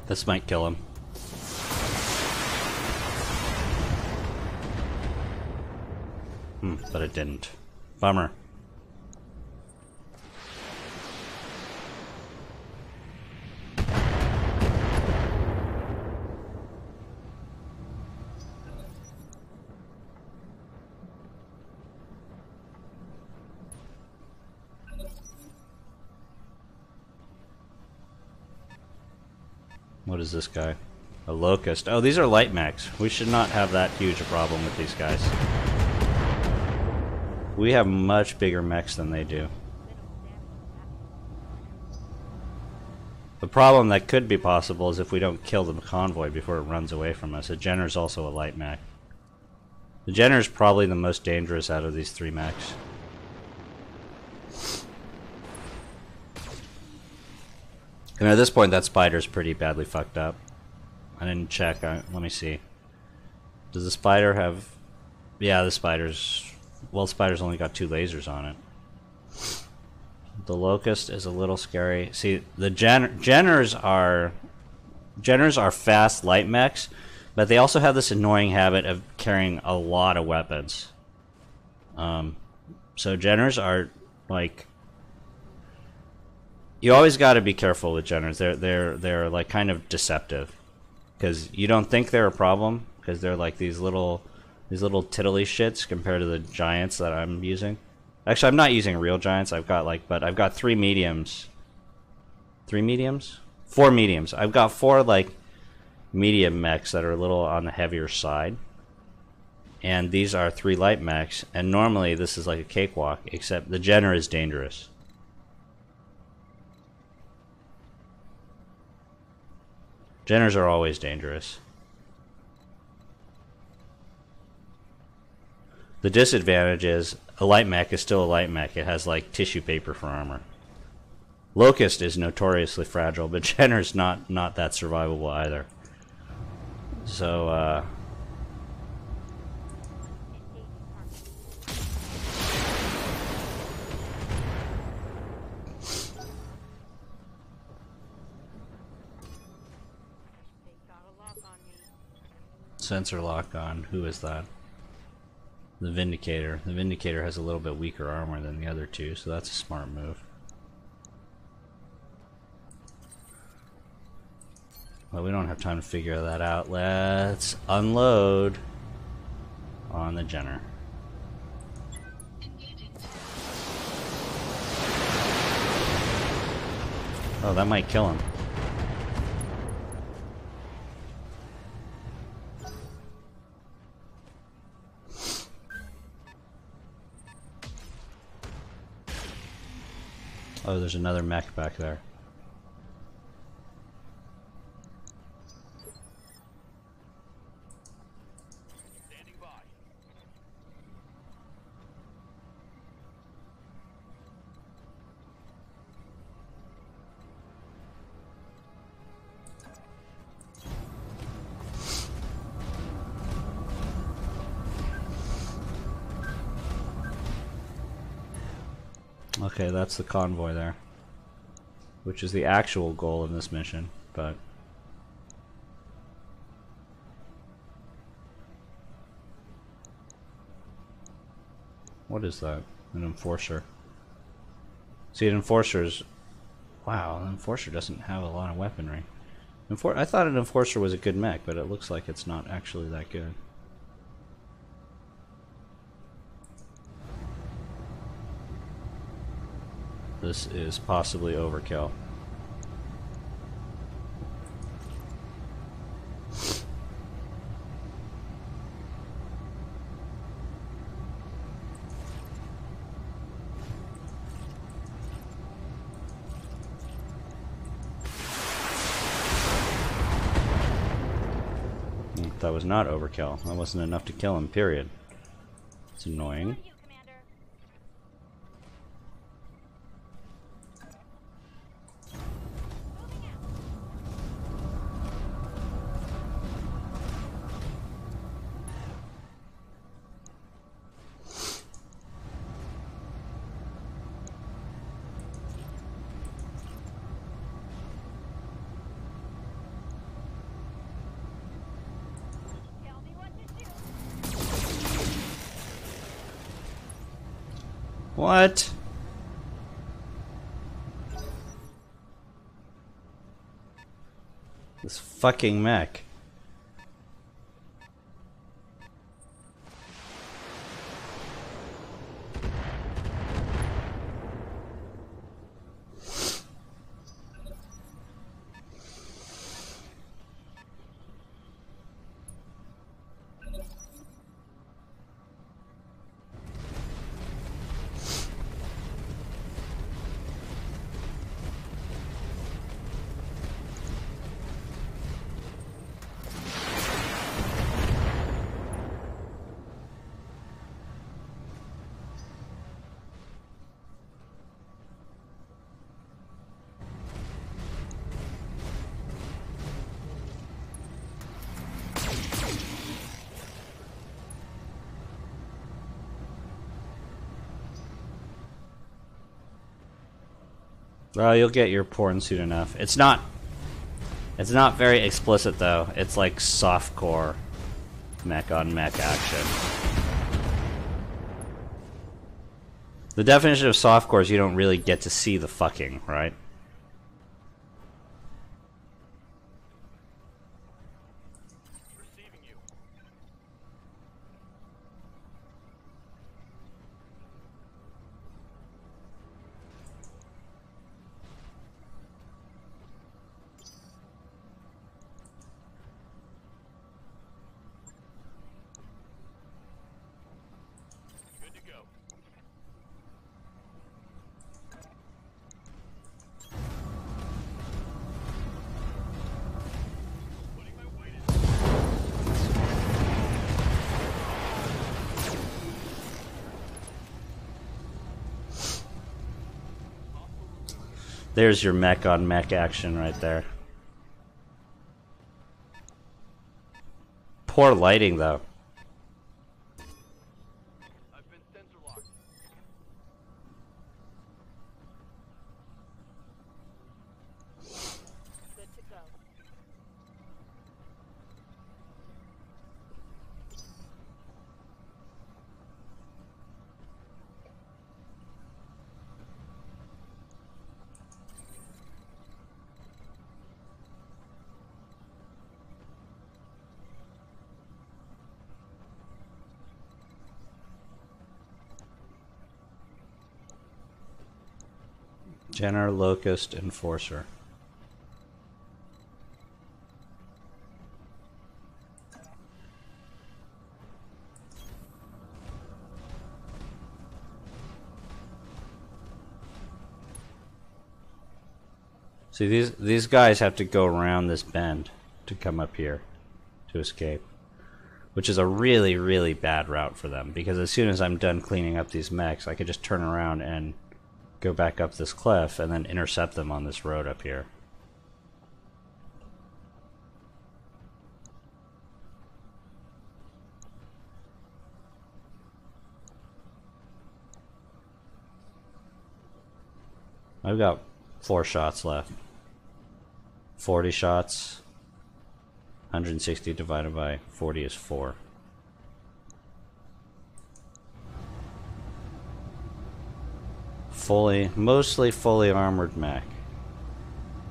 This might kill him. But it didn't. Bummer. What is this guy? A locust. Oh, these are light mechs. We should not have that huge a problem with these guys. We have much bigger mechs than they do. The problem that could be possible is if we don't kill the convoy before it runs away from us. A Jenner's also a light mech. The Jenner's probably the most dangerous out of these three mechs. And at this point, that spider's pretty badly fucked up. I didn't check. Let me see. Does the spider have... Yeah, the spider's... Well, the spider's only got 2 lasers on it. The locust is a little scary. See, the Jenners are fast light mechs, but they also have this annoying habit of carrying a lot of weapons. So Jenners are like... You always got to be careful with Jenners. They're like kind of deceptive, because you don't think they're a problem because they're like these little tiddly shits compared to the giants that I'm using. Actually, I'm not using real giants. I've got 3 mediums. 3 mediums? 4 mediums. I've got 4 like medium mechs that are a little on the heavier side, and these are 3 light mechs. And normally this is like a cakewalk, except the Jenner is dangerous. Jenners are always dangerous. The disadvantage is a light mech is still a light mech. It has like tissue paper for armor. Locust is notoriously fragile, but Jenner's not that survivable either. So They got a lock on me. sensor lock on. Who is that? The Vindicator. The Vindicator has a little bit weaker armor than the other two, so that's a smart move. Well, we don't have time to figure that out. Let's unload on the Jenner. Engaging. Oh, that might kill him. Oh, there's another mech back there. Standing by. Okay, that's the convoy there. Which is the actual goal of this mission, but... What is that? An enforcer. See, an enforcer's... Wow, an enforcer doesn't have a lot of weaponry. I thought an enforcer was a good mech, but it looks like it's not actually that good. This is possibly overkill. That was not overkill. That wasn't enough to kill him, period. It's annoying. On you, Commander. Moving out. Tell me what to do. What? This fucking mech. Well, you'll get your porn soon enough. It's not very explicit though. It's like softcore mech on mech action. The definition of softcore is you don't really get to see the fucking, right? Receiving you. There's your mech on mech action right there. Poor lighting though. I've been sensor locked. Good to go. Jenner, Locust, Enforcer. See, these guys have to go around this bend to come up here to escape, which is a really, really bad route for them, because as soon as I'm done cleaning up these mechs, I could just turn around and go back up this cliff and then intercept them on this road up here. I've got 4 shots left. 40 shots. 160 divided by 40 is 4. Mostly fully armored mech.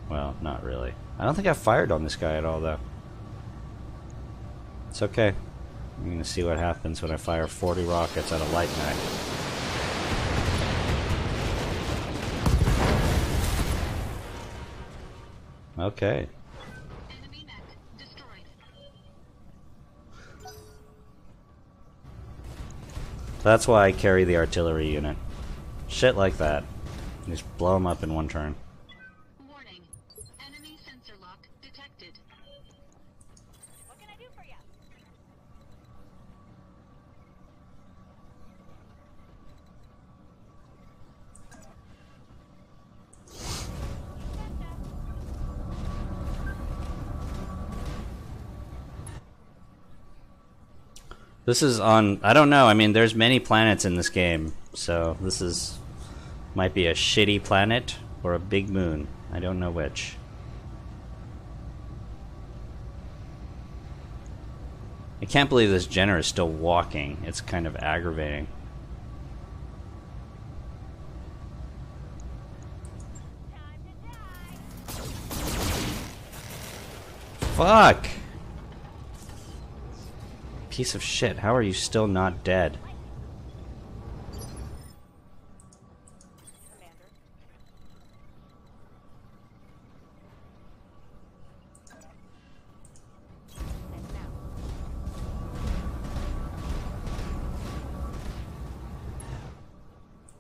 Well, not really. I don't think I fired on this guy at all, though. It's okay. I'm gonna see what happens when I fire 40 rockets at a light mech. Okay. Enemy mech destroyed. That's why I carry the artillery unit. Shit like that. You just blow them up in one turn. Warning. Enemy sensor lock detected. What can I do for you? This is on... I don't know. I mean, there's many planets in this game. So this is... might be a shitty planet or a big moon. I don't know which. I can't believe this Jenner is still walking. It's kind of aggravating. Fuck! Piece of shit. How are you still not dead? Commander. And now.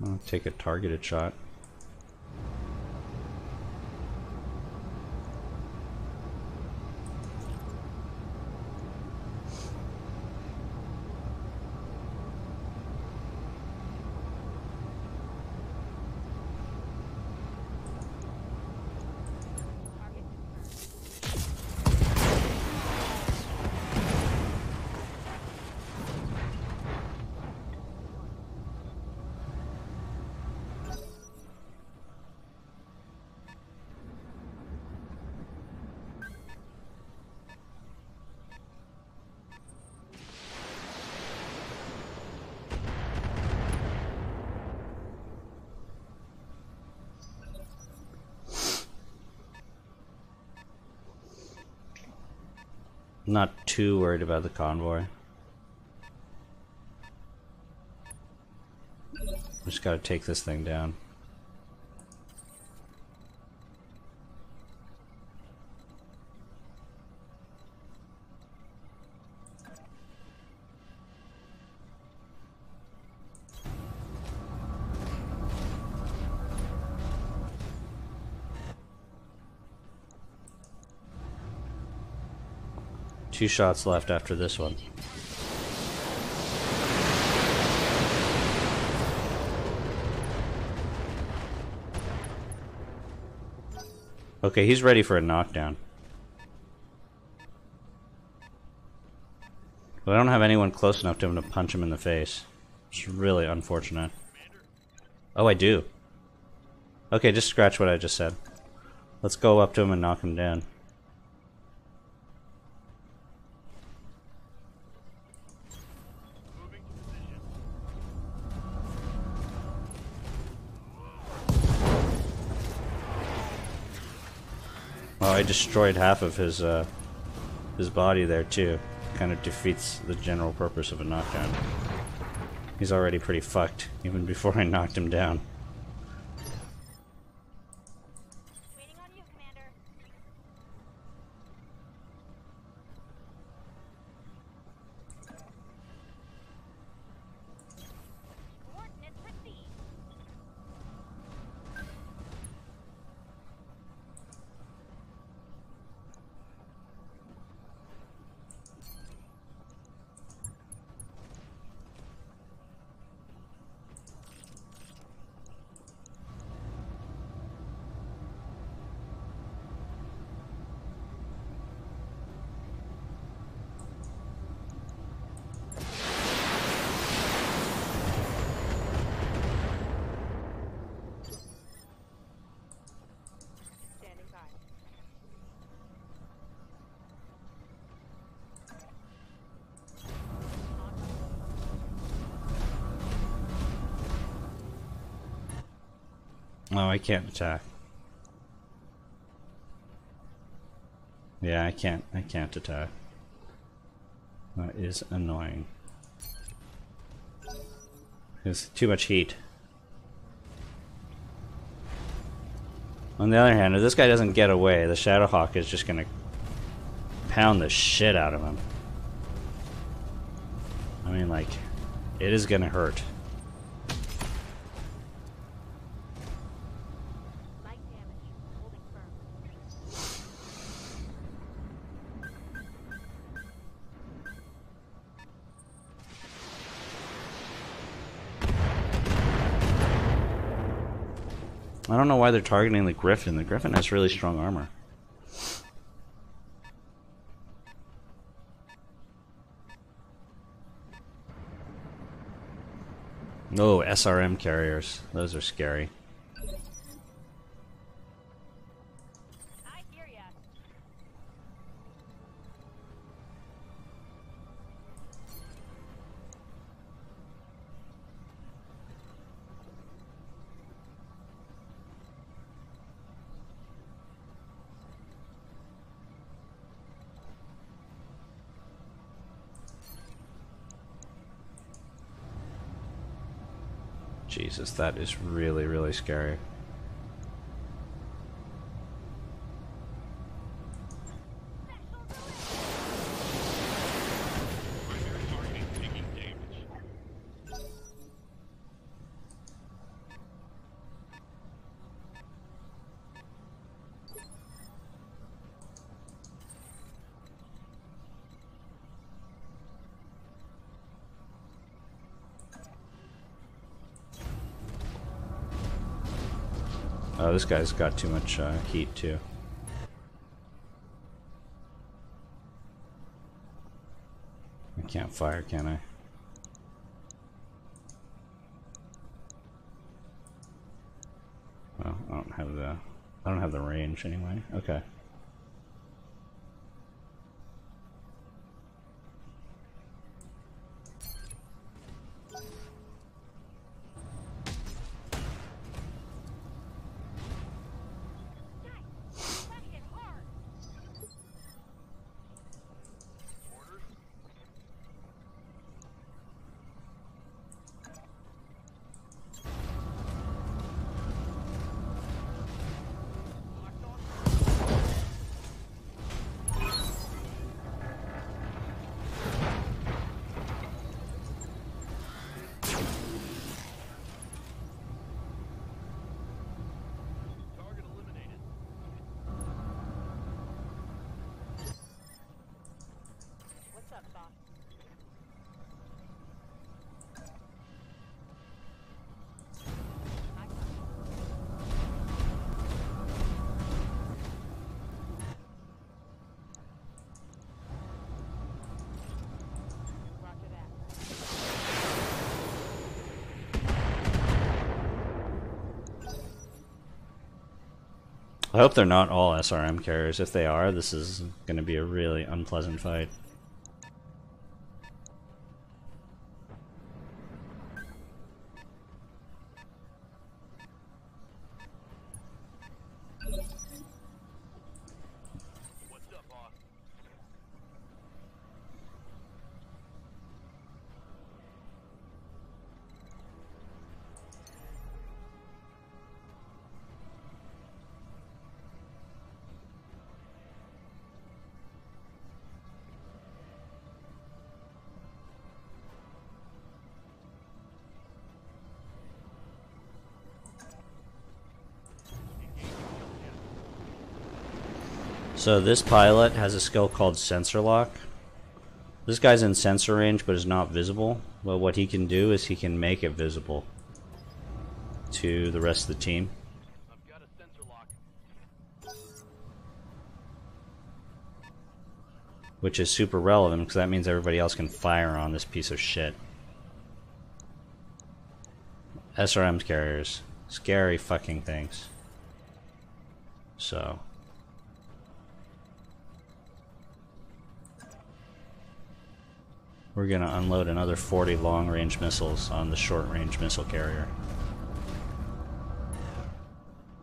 I'll take a targeted shot. Target confirmed. Not too worried about the convoy. Just gotta take this thing down. Two shots left after this one. Okay, he's ready for a knockdown. But I don't have anyone close enough to him to punch him in the face. It's really unfortunate. Oh, I do. Okay, just scratch what I just said. Let's go up to him and knock him down. Moving to position. Oh, I destroyed half of his body there too. Kind of defeats the general purpose of a knockdown. He's already pretty fucked, even before I knocked him down. Waiting on you, Commander. Coordinates received. Standing by. Oh, I can't attack. Yeah, I can't attack. That is annoying. There's too much heat. On the other hand, if this guy doesn't get away, the Shadowhawk is just gonna pound the shit out of him. I mean, like, it is gonna hurt. Light damage. Holding firm. I don't know why they're targeting the Griffin. The Griffin has really strong armor. Oh, SRM carriers. Those are scary. I hear ya. Jesus, that is really, really scary. Primary target taking damage. Oh, this guy's got too much heat too. I can't fire, can I? Well, I don't have the range anyway. Okay. That hit hard. Orders. Locked on. I hope they're not all SRM carriers. If they are, this is going to be a really unpleasant fight. What's up, boss? So this pilot has a skill called Sensor Lock. This guy's in sensor range but is not visible. But what he can do is he can make it visible to the rest of the team. I've got a sensor lock. Which is super relevant because that means everybody else can fire on this piece of shit. SRM carriers. Scary fucking things. So. We're gonna unload another 40 long-range missiles on the short-range missile carrier.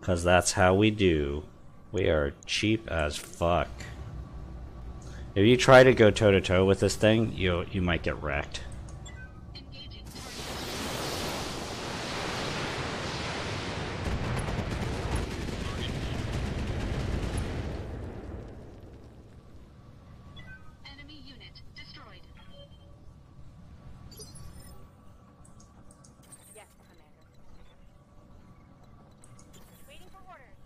Cause that's how we do. We are cheap as fuck. If you try to go toe-to-toe with this thing, you might get wrecked. Engaging target. Enemy unit destroyed. Yes, Commander. Waiting for orders.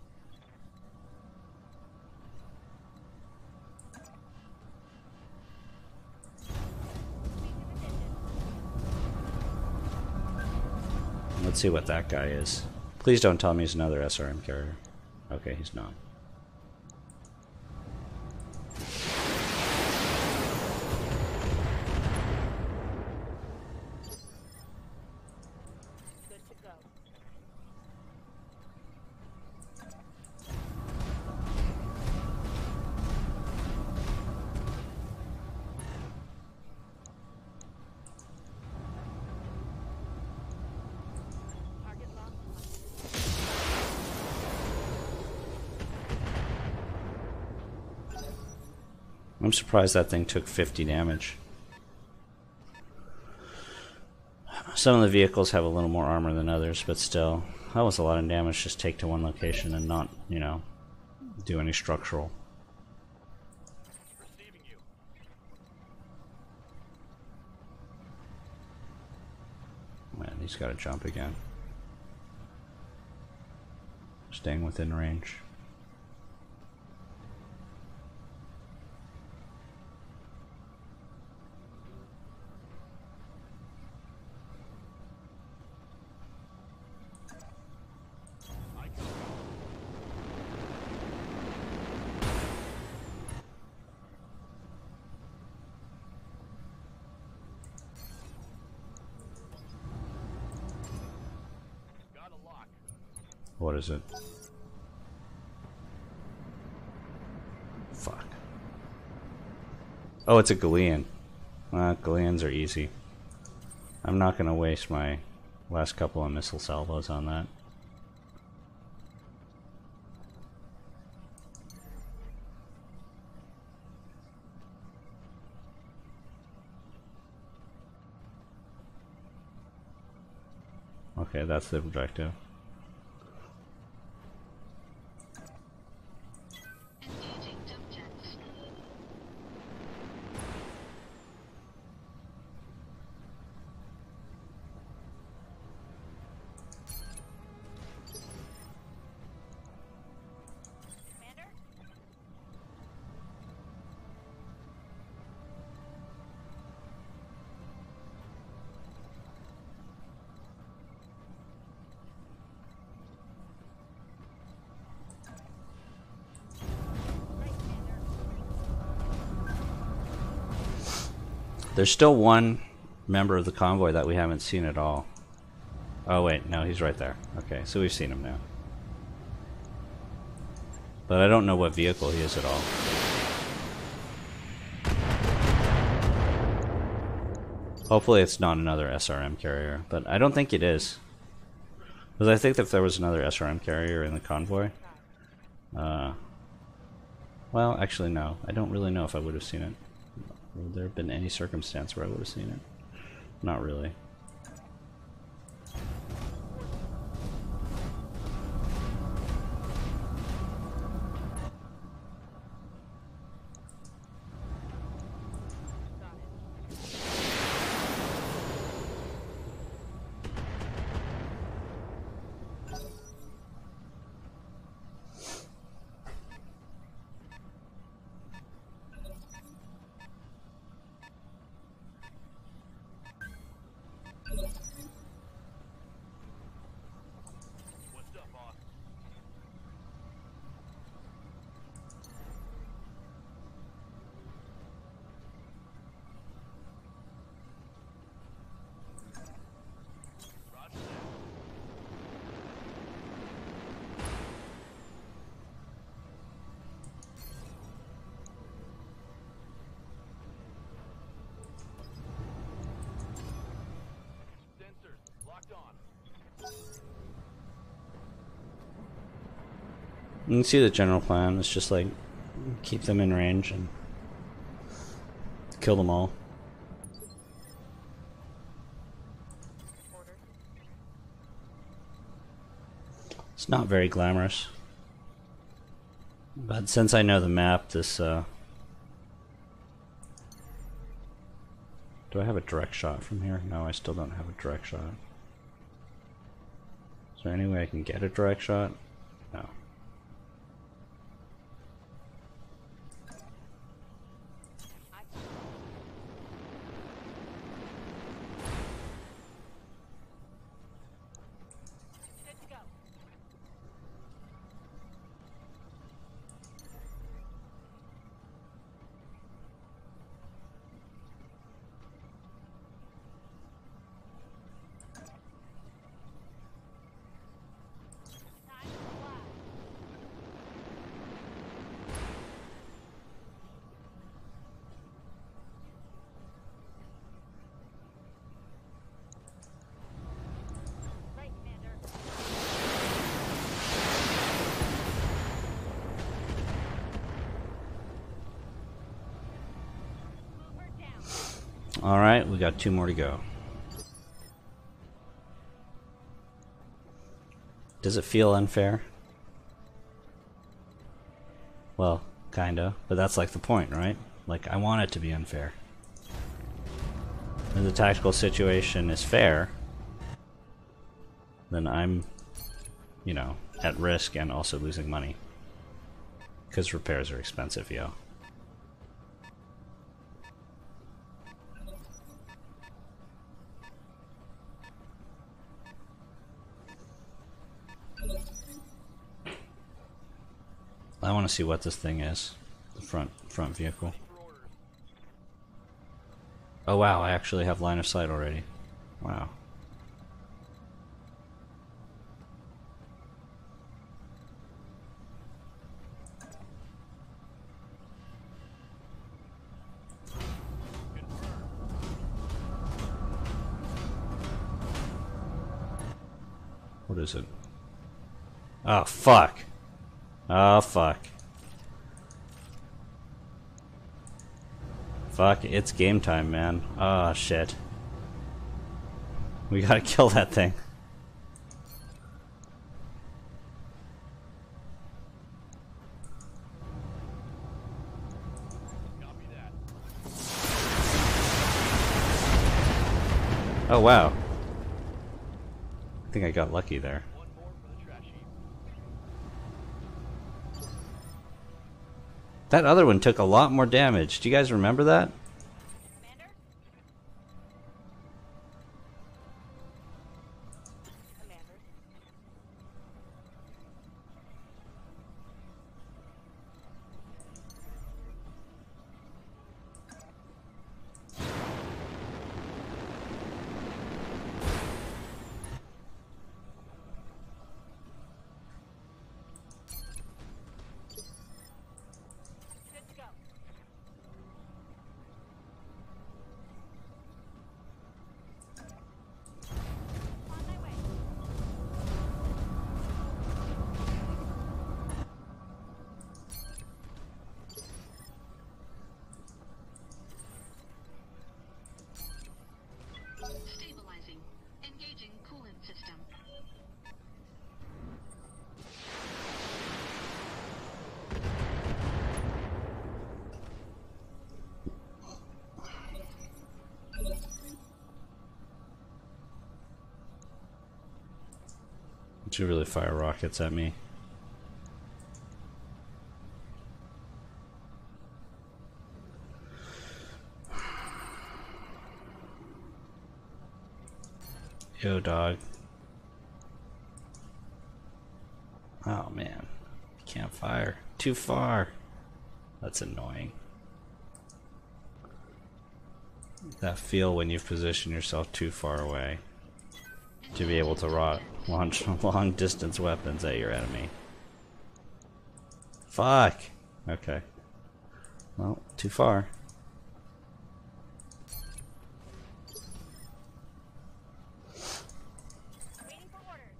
Let's see what that guy is. Please don't tell me he's another SRM carrier. Okay, he's not. Good to go. Target locked. I'm surprised that thing took 50 damage. Some of the vehicles have a little more armor than others, but still, that was a lot of damage just take to one location and not, you know, do any structural. Receiving you. Man, he's got to jump again. Staying within range. Got a lock. What is it? Fuck. Oh, it's a Galean. Galeans are easy. I'm not gonna waste my last couple of missile salvos on that. Okay, that's the objective. Engaging jump jets. Commander? Right, Commander. There's still one member of the convoy that we haven't seen at all. Oh wait, no, he's right there. Okay, so we've seen him now. But I don't know what vehicle he is at all. Hopefully it's not another SRM carrier, but I don't think it is. Because I think that if there was another SRM carrier in the convoy... well, actually no. I don't really know if I would have seen it. Would there have been any circumstance where I would have seen it? Not really. What's up, boss? Roger that. Sensors locked on. You can see the general plan. It's just like keep them in range and kill them all. It's not very glamorous, but since I know the map, this do I have a direct shot from here? No, I still don't have a direct shot. Is there any way I can get a direct shot? No. Good to go. Time to fly. Right, Commander. Move her down. Alright, we got 2 more to go. Does it feel unfair? Well, kinda, but that's like the point, right? Like, I want it to be unfair. When the tactical situation is fair, then I'm, you know, at risk and also losing money. Because repairs are expensive, yo. I want to see what this thing is. The front vehicle. Oh wow, I actually have line of sight already. Wow. What is it? Oh fuck. Oh fuck. Fuck, it's game time, man. Oh shit. We gotta kill that thing. Copy that. Oh wow. I think I got lucky there. One more for the trash heap. That other one took a lot more damage. Do you guys remember that? Commander? Commander? Should really fire rockets at me. Yo, dog. Oh man, can't fire. Too far. That's annoying. That feel when you've positioned yourself too far away to be able to launch long distance weapons at your enemy. Fuck! Okay. Well, too far. Waiting for orders.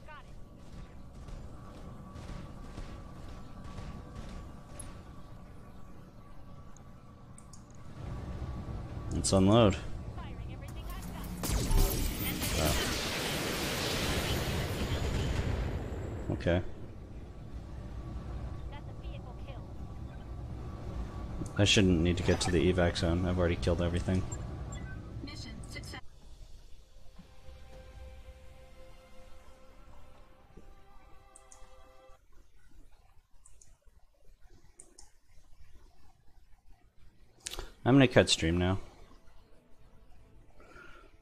Got it. Let's unload. Firing everything I've got. Okay. That's a vehicle kill. I shouldn't need to get to the evac zone. I've already killed everything. Mission success. I'm gonna cut stream now.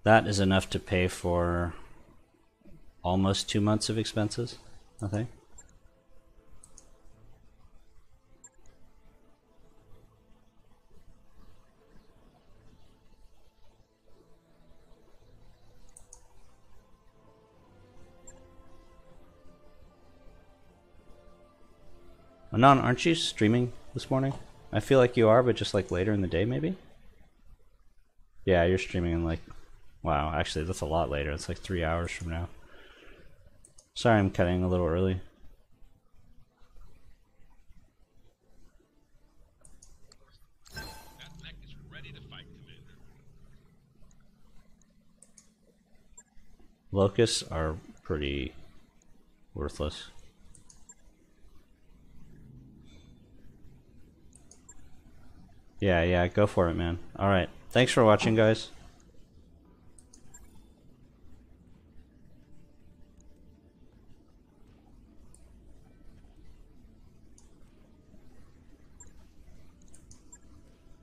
That is enough to pay for almost 2 months of expenses, I think. Anon, aren't you streaming this morning? I feel like you are, but just like later in the day, maybe? Yeah, you're streaming in like... Wow, actually that's a lot later. It's like 3 hours from now. Sorry I'm cutting a little early. That mech is ready to fight, Commander. Locusts are pretty worthless. Yeah, go for it, man. Alright, thanks for watching, guys.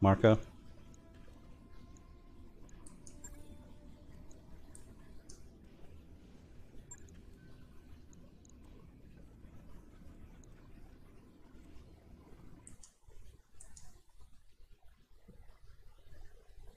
Marco?